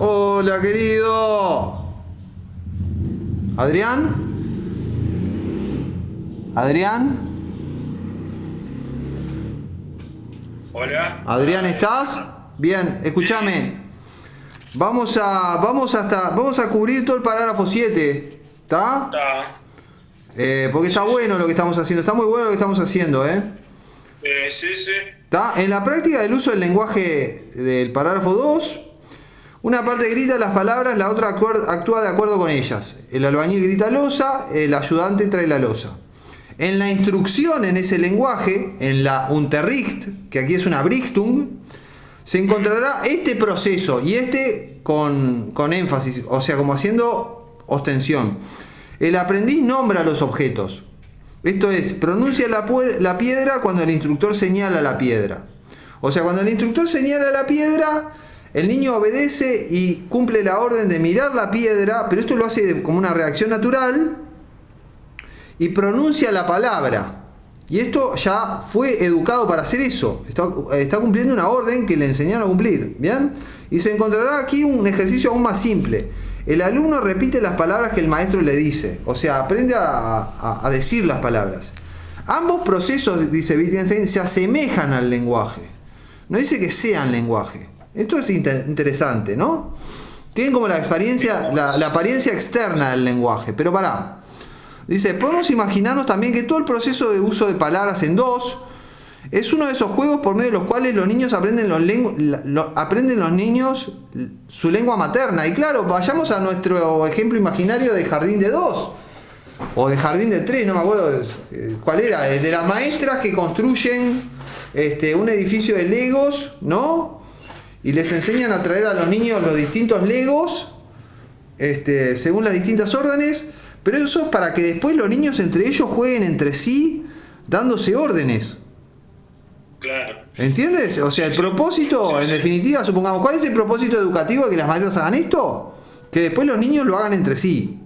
Hola, querido. ¿Adrián? ¿Adrián? Hola. ¿Adrián, estás? Bien, escúchame. Vamos a cubrir todo el parágrafo 7. ¿Está? Está. Porque está bueno lo que estamos haciendo. Está muy bueno lo que estamos haciendo, Sí, sí. ¿Está? En la práctica del uso del lenguaje del parágrafo 2, una parte grita las palabras, la otra actúa de acuerdo con ellas. El albañil grita losa, el ayudante trae la losa. En la instrucción en ese lenguaje, en la Unterricht, que aquí es una Brichtung, se encontrará este proceso y con énfasis, o sea, como haciendo ostensión. El aprendiz nombra los objetos. Esto es, pronuncia la piedra cuando el instructor señala la piedra. O sea, cuando el instructor señala la piedra, el niño obedece y cumple la orden de mirar la piedra, pero esto lo hace como una reacción natural y pronuncia la palabra. Y esto ya fue educado para hacer eso. Está cumpliendo una orden que le enseñaron a cumplir. ¿Bien? Y se encontrará aquí un ejercicio aún más simple. El alumno repite las palabras que el maestro le dice. O sea, aprende a decir las palabras. Ambos procesos, dice Wittgenstein, se asemejan al lenguaje. No dice que sean lenguaje. Esto es interesante, ¿no? Tienen como la apariencia externa del lenguaje. Pero pará. Dice, podemos imaginarnos también que todo el proceso de uso de palabras en dos es uno de esos juegos por medio de los cuales los niños aprenden los niños su lengua materna. Y claro, vayamos a nuestro ejemplo imaginario de jardín de 2 o de jardín de 3, no me acuerdo cuál era, de las maestras que construyen un edificio de Legos, ¿no? Y les enseñan a traer a los niños los distintos Legos según las distintas órdenes. Pero eso es para que después los niños entre ellos jueguen entre sí dándose órdenes. Claro. ¿Entiendes? O sea, el propósito, en definitiva, supongamos, ¿cuál es el propósito educativo de que las maestras hagan esto? Que después los niños lo hagan entre sí.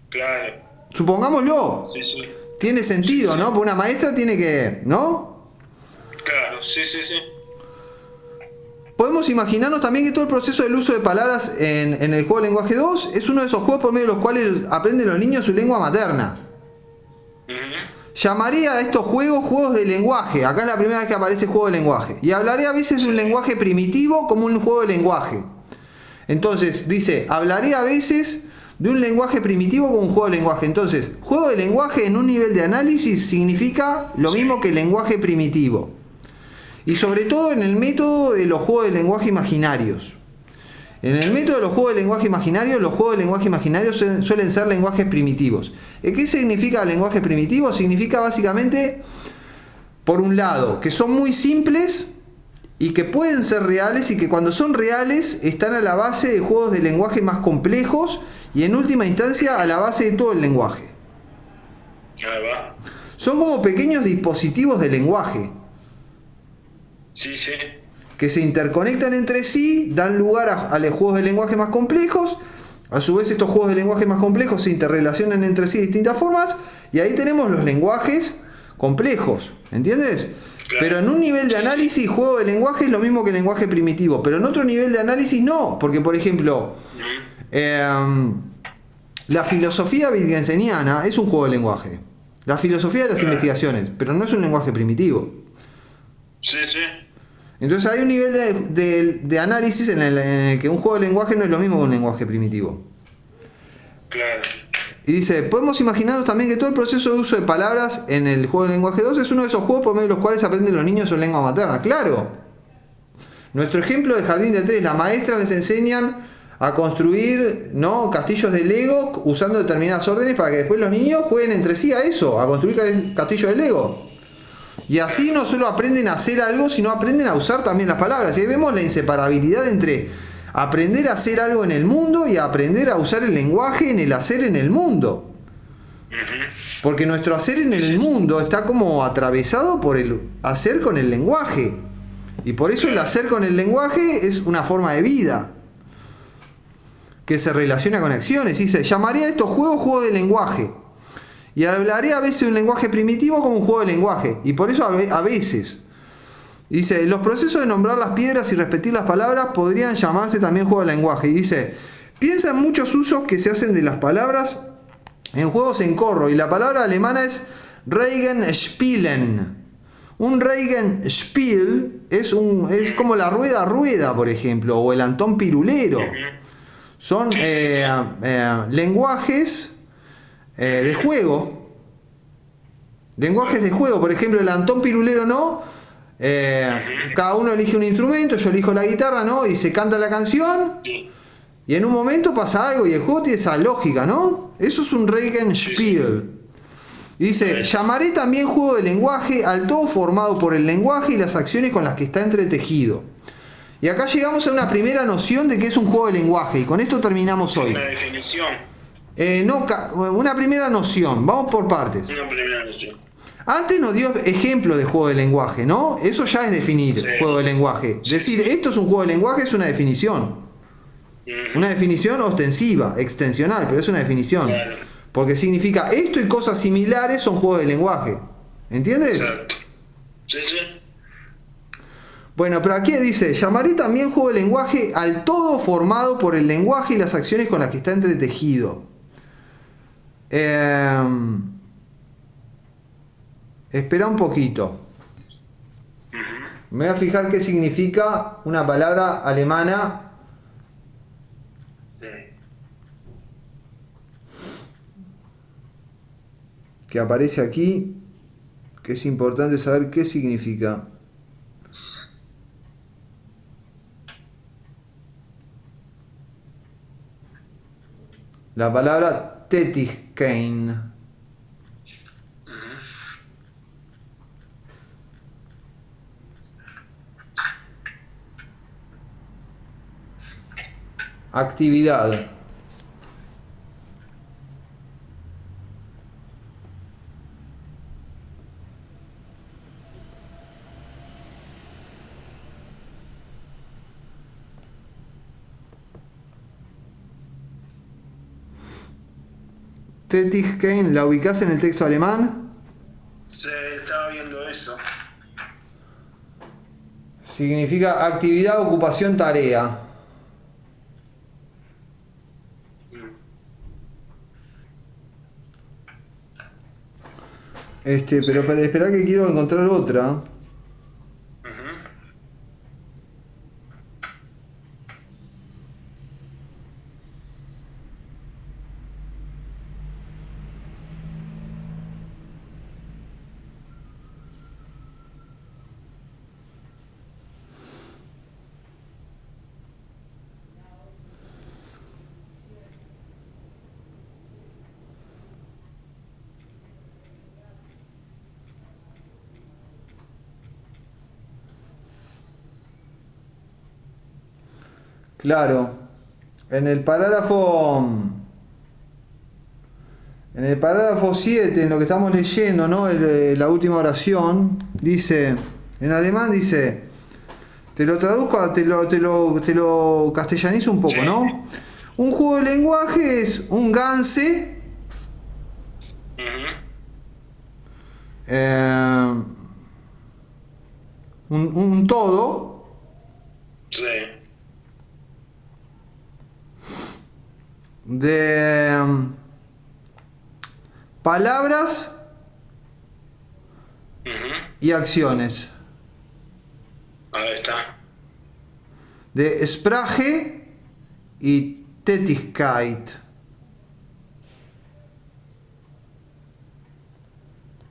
Claro. Supongámoslo. Sí, sí. Tiene sentido, ¿no? Porque una maestra tiene que, ¿no? Claro, sí, sí, sí. Podemos imaginarnos también que todo el proceso del uso de palabras en el juego de lenguaje 2 es uno de esos juegos por medio de los cuales aprenden los niños su lengua materna. Llamaría a estos juegos de lenguaje. Acá es la primera vez que aparece juego de lenguaje. Y hablaré a veces de un lenguaje primitivo como un juego de lenguaje. Entonces, dice, hablaré a veces de un lenguaje primitivo como un juego de lenguaje. Entonces, juego de lenguaje en un nivel de análisis significa lo mismo que lenguaje primitivo. Y sobre todo en el método de los juegos de lenguaje imaginarios. En el método de los juegos de lenguaje imaginarios, los juegos de lenguaje imaginarios suelen ser lenguajes primitivos. ¿Qué significa lenguaje primitivo? Significa básicamente, por un lado, que son muy simples y que pueden ser reales, y que cuando son reales están a la base de juegos de lenguaje más complejos y en última instancia a la base de todo el lenguaje. Ahí va. Son como pequeños dispositivos de lenguaje. Sí, sí. Que se interconectan entre sí, dan lugar a los juegos de lenguaje más complejos. A su vez, estos juegos de lenguaje más complejos se interrelacionan entre sí de distintas formas, y ahí tenemos los lenguajes complejos, ¿entiendes? Claro. Pero en un nivel de análisis, juego de lenguaje es lo mismo que lenguaje primitivo, pero en otro nivel de análisis no, porque por ejemplo, la filosofía wittgenseniana es un juego de lenguaje. La filosofía de las investigaciones, pero no es un lenguaje primitivo. Sí, sí. Entonces hay un nivel de análisis en el que un juego de lenguaje no es lo mismo que un lenguaje primitivo. Claro. Y dice, podemos imaginarnos también que todo el proceso de uso de palabras en el juego de lenguaje 2 es uno de esos juegos por medio de los cuales aprenden los niños su lengua materna. Claro. Nuestro ejemplo de jardín de tres, las maestras les enseñan a construir, ¿no?, castillos de Lego usando determinadas órdenes para que después los niños jueguen entre sí a eso, a construir castillos de Lego. Y así no solo aprenden a hacer algo, sino aprenden a usar también las palabras. Y ahí vemos la inseparabilidad entre aprender a hacer algo en el mundo y aprender a usar el lenguaje en el hacer en el mundo. Porque nuestro hacer en el mundo está como atravesado por el hacer con el lenguaje. Y por eso el hacer con el lenguaje es una forma de vida que se relaciona con acciones. Dice, llamaré a estos juegos de lenguaje. Y hablaré a veces de un lenguaje primitivo como un juego de lenguaje. Y por eso a veces. Dice, los procesos de nombrar las piedras y repetir las palabras podrían llamarse también juego de lenguaje. Y dice, piensa en muchos usos que se hacen de las palabras en juegos en corro. Y la palabra alemana es Regenspielen. Un Regenspiel es como la rueda, por ejemplo, o el Antón Pirulero. Son lenguajes de juego. Lenguajes de juego, por ejemplo, el Antón Pirulero, ¿no? Cada uno elige un instrumento, yo elijo la guitarra, ¿no? Y se canta la canción. Y en un momento pasa algo y el juego tiene esa lógica, ¿no? Eso es un Regenspiel. Dice, llamaré también juego de lenguaje al todo formado por el lenguaje y las acciones con las que está entretejido. Y acá llegamos a una primera noción de qué es un juego de lenguaje. Y con esto terminamos hoy. Una definición. Una primera noción. Vamos por partes. Una primera noción. Antes nos dio ejemplo de juego de lenguaje, ¿no? Eso ya es definir juego de lenguaje. Decir, esto es un juego de lenguaje es una definición. Una definición ostensiva, extensional, pero es una definición. Claro. Porque significa esto y cosas similares son juegos de lenguaje. ¿Entiendes? Exacto. Sí. Bueno, pero aquí dice, llamaré también juego de lenguaje al todo formado por el lenguaje y las acciones con las que está entretejido. Espera un poquito. Me voy a fijar qué significa una palabra alemana. Que aparece aquí, que es importante saber qué significa. La palabra Tätigkeit. Actividad. Tätigkeit, ¿la ubicás en el texto alemán? Se estaba viendo eso. Significa actividad, ocupación, tarea. Pero para esperar que quiero encontrar otra. Claro, en el parágrafo 7, en lo que estamos leyendo, ¿no? La última oración, dice, en alemán dice, te lo traduzco, te lo castellanizo un poco, ¿no? Un juego de lenguaje es un Ganze, un todo, Sí. de palabras y acciones. Ahí está. De Sprache y Tätigkeit.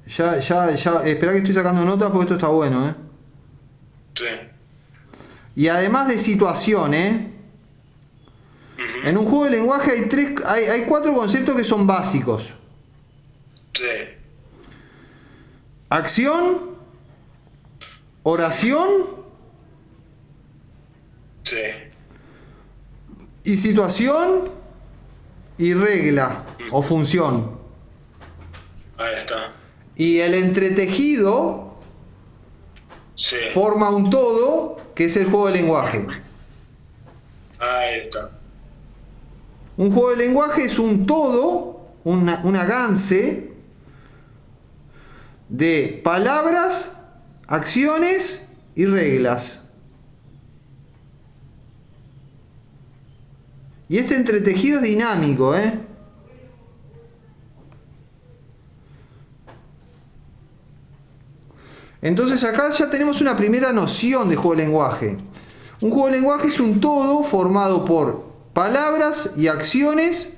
Ya, espera que estoy sacando notas porque esto está bueno, Sí. Y además de situación, ¿eh? En un juego de lenguaje hay 4 conceptos que son básicos. Sí. Acción, oración Sí. y situación y regla o función. Ahí está. Y el entretejido Sí. forma un todo que es el juego de lenguaje. Ahí está. Un juego de lenguaje es un todo, una agance de palabras, acciones y reglas. Y este entretejido es dinámico, ¿eh? Entonces acá ya tenemos una primera noción de juego de lenguaje. Un juego de lenguaje es un todo formado por palabras y acciones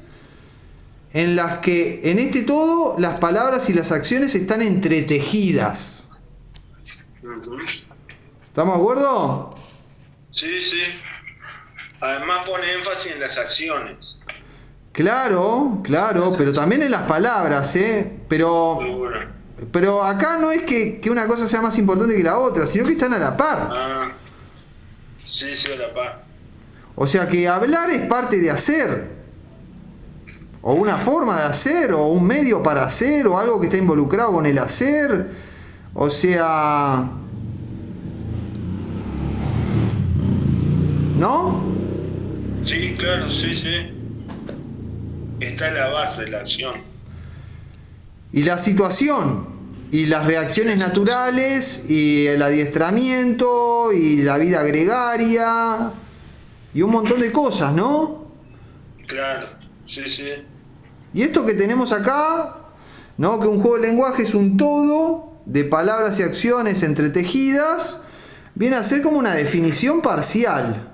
en las que en este todo las palabras y las acciones están entretejidas. ¿Estamos de acuerdo? Sí, sí. Además pone énfasis en las acciones. Claro, pero también en las palabras, ¿eh? Pero acá no es que una cosa sea más importante que la otra, sino que están a la par. Ah, sí, sí, a la par. O sea que hablar es parte de hacer. O una forma de hacer, o un medio para hacer, o algo que está involucrado con el hacer. O sea... ¿no? Sí, claro, sí, sí. Está en la base de la acción. Y la situación, y las reacciones naturales, y el adiestramiento, y la vida gregaria, y un montón de cosas, ¿no? Claro, sí, sí. Y esto que tenemos acá, ¿no? Que un juego de lenguaje es un todo de palabras y acciones entretejidas, viene a ser como una definición parcial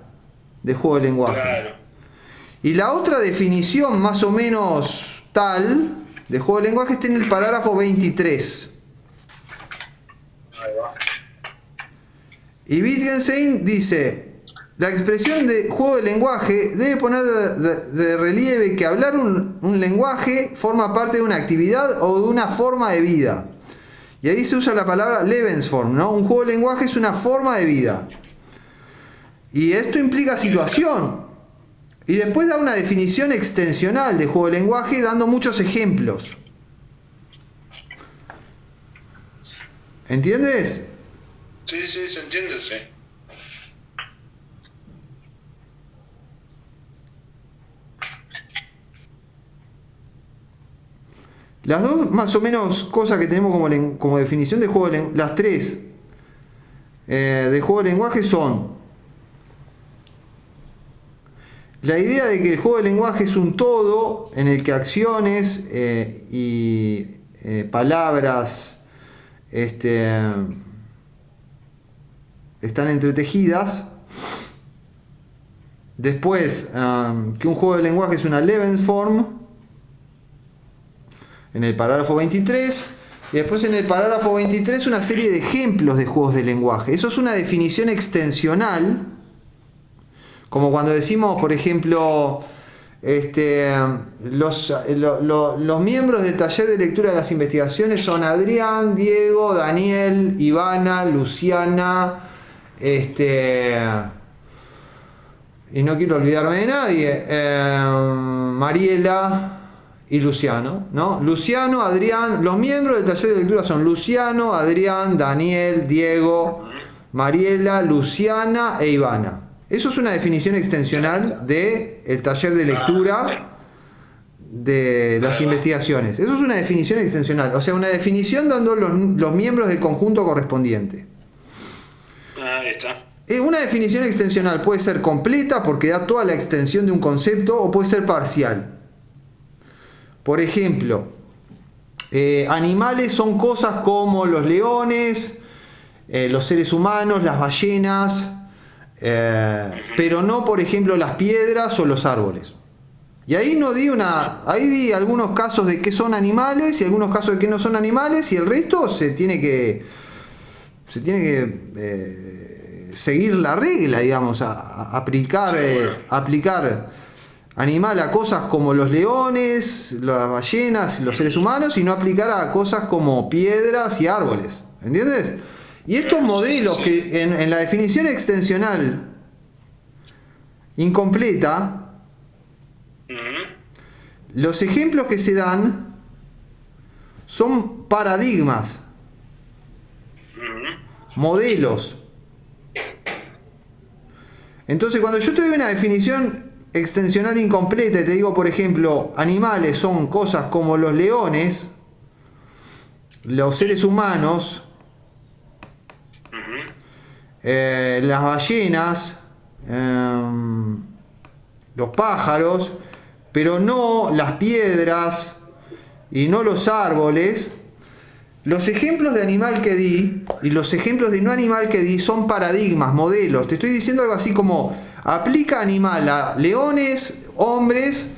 de juego de lenguaje. Claro. Y la otra definición más o menos tal de juego de lenguaje está en el parágrafo 23. Ahí va. Y Wittgenstein dice: la expresión de juego de lenguaje debe poner de relieve que hablar un lenguaje forma parte de una actividad o de una forma de vida. Y ahí se usa la palabra Lebensform, ¿no? Un juego de lenguaje es una forma de vida. Y esto implica situación. Y después da una definición extensional de juego de lenguaje dando muchos ejemplos. ¿Entiendes? Sí, sí, se entiende, sí. Las dos más o menos cosas que tenemos como definición de juego de lenguaje, las tres de juego de lenguaje son la idea de que el juego de lenguaje es un todo en el que acciones y palabras están entretejidas. Después, que un juego de lenguaje es una Lebensform en el parágrafo 23. Y después en el parágrafo 23 una serie de ejemplos de juegos de lenguaje. Eso es una definición extensional. Como cuando decimos, por ejemplo, los miembros del taller de lectura de las investigaciones son Adrián, Diego, Daniel, Ivana, Luciana, y no quiero olvidarme de nadie, Mariela y Luciano, ¿no? Luciano, Adrián, los miembros del taller de lectura son Luciano, Adrián, Daniel, Diego, Mariela, Luciana e Ivana. Eso es una definición extensional del taller de lectura de las investigaciones. Eso es una definición extensional, o sea, una definición dando los miembros del conjunto correspondiente. Ahí está. Una definición extensional puede ser completa porque da toda la extensión de un concepto o puede ser parcial. Por ejemplo, animales son cosas como los leones, los seres humanos, las ballenas, pero no, por ejemplo, las piedras o los árboles. Y ahí ahí di algunos casos de que son animales y algunos casos de que no son animales, y el resto se tiene que se tiene que seguir la regla, digamos, aplicar animal a cosas como los leones, las ballenas, los seres humanos, y no aplicar a cosas como piedras y árboles. ¿Entiendes? Y estos modelos que en la definición extensional incompleta, los ejemplos que se dan son paradigmas, modelos. Entonces, cuando yo te doy una definición extensional incompleta y te digo, por ejemplo, animales son cosas como los leones, los seres humanos, las ballenas, los pájaros, pero no las piedras y no los árboles, los ejemplos de animal que di y los ejemplos de no animal que di son paradigmas, modelos. Te estoy diciendo algo así como: aplica animal a leones, hombres,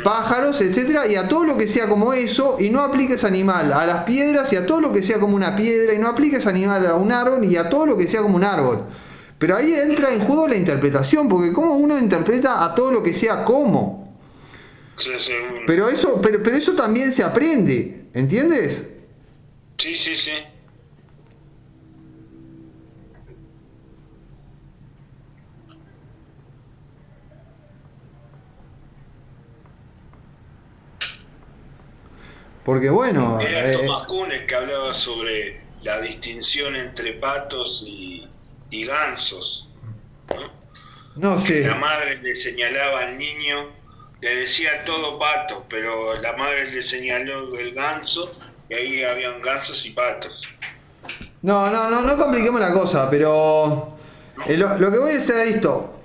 pájaros, etcétera, y a todo lo que sea como eso, y no apliques animal a las piedras y a todo lo que sea como una piedra, y no apliques animal a un árbol y a todo lo que sea como un árbol. Pero ahí entra en juego la interpretación, porque cómo uno interpreta a todo lo que sea como. Pero eso también se aprende, ¿entiendes? Sí, sí, sí. Porque bueno... Era Tomás Kuhn el que hablaba sobre la distinción entre patos y gansos, ¿no? No sé. La madre le señalaba al niño, le decía todo pato, pero la madre le señaló el ganso y ahí habían gansos y patos. No compliquemos la cosa, pero lo que voy a decir es esto.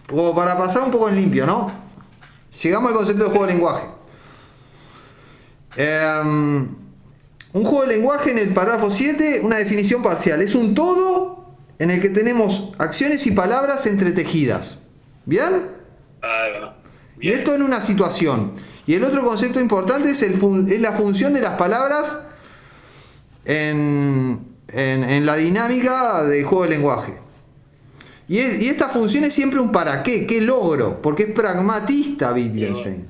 Como para pasar un poco en limpio, ¿no? Llegamos al concepto de juego de lenguaje. Un juego de lenguaje, en el parágrafo 7, una definición parcial. Es un todo en el que tenemos acciones y palabras entretejidas. ¿Bien? Y esto en una situación. Y el otro concepto importante es la función de las palabras en la dinámica del juego de lenguaje. Y esta función es siempre un para qué, qué logro, porque es pragmatista Wittgenstein.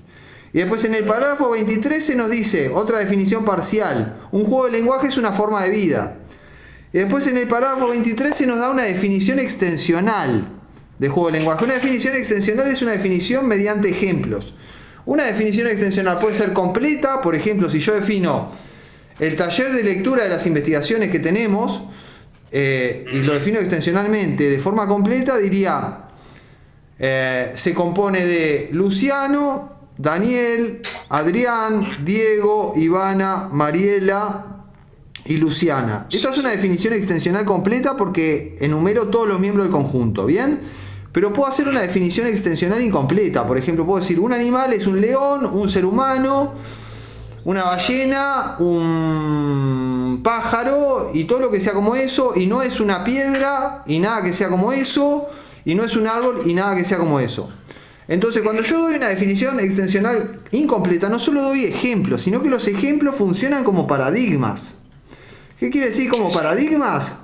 Y después en el parágrafo 23 se nos dice otra definición parcial: un juego de lenguaje es una forma de vida. Y después en el parágrafo 23 se nos da una definición extensional de juego de lenguaje. Una definición extensional es una definición mediante ejemplos. Una definición extensional puede ser completa. Por ejemplo, si yo defino el taller de lectura de las investigaciones que tenemos, y lo defino extensionalmente de forma completa, diría: se compone de Luciano, Daniel, Adrián, Diego, Ivana, Mariela y Luciana. Esta es una definición extensional completa porque enumero todos los miembros del conjunto, ¿bien? Pero puedo hacer una definición extensional incompleta. Por ejemplo, puedo decir: un animal es un león, un ser humano, una ballena, un pájaro y todo lo que sea como eso, y no es una piedra y nada que sea como eso, y no es un árbol y nada que sea como eso. Entonces, cuando yo doy una definición extensional incompleta, no solo doy ejemplos, sino que los ejemplos funcionan como paradigmas. ¿Qué quiere decir como paradigmas?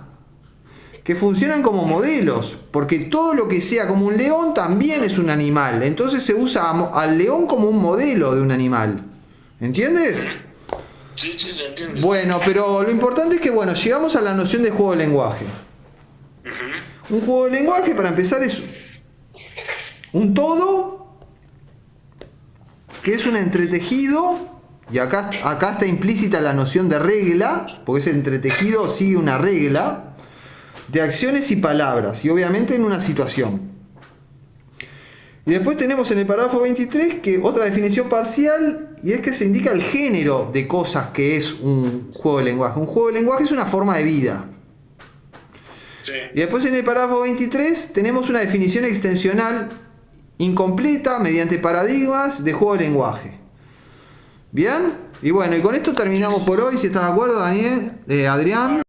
Que funcionan como modelos, porque todo lo que sea como un león también es un animal. Entonces se usa al león como un modelo de un animal. ¿Entiendes? Sí, lo entiendo. Bueno, pero lo importante es que, bueno, llegamos a la noción de juego de lenguaje. Un juego de lenguaje, para empezar, es un todo que es un entretejido, y acá está implícita la noción de regla, porque ese entretejido sigue una regla de acciones y palabras, y obviamente en una situación. Y después tenemos en el parágrafo 23 que otra definición parcial, y es que se indica el género de cosas que es un juego de lenguaje. Un juego de lenguaje es una forma de vida. Sí. Y después en el parágrafo 23 tenemos una definición extensional incompleta mediante paradigmas de juego de lenguaje. ¿Bien? Y bueno, y con esto terminamos por hoy, si estás de acuerdo, Adrián.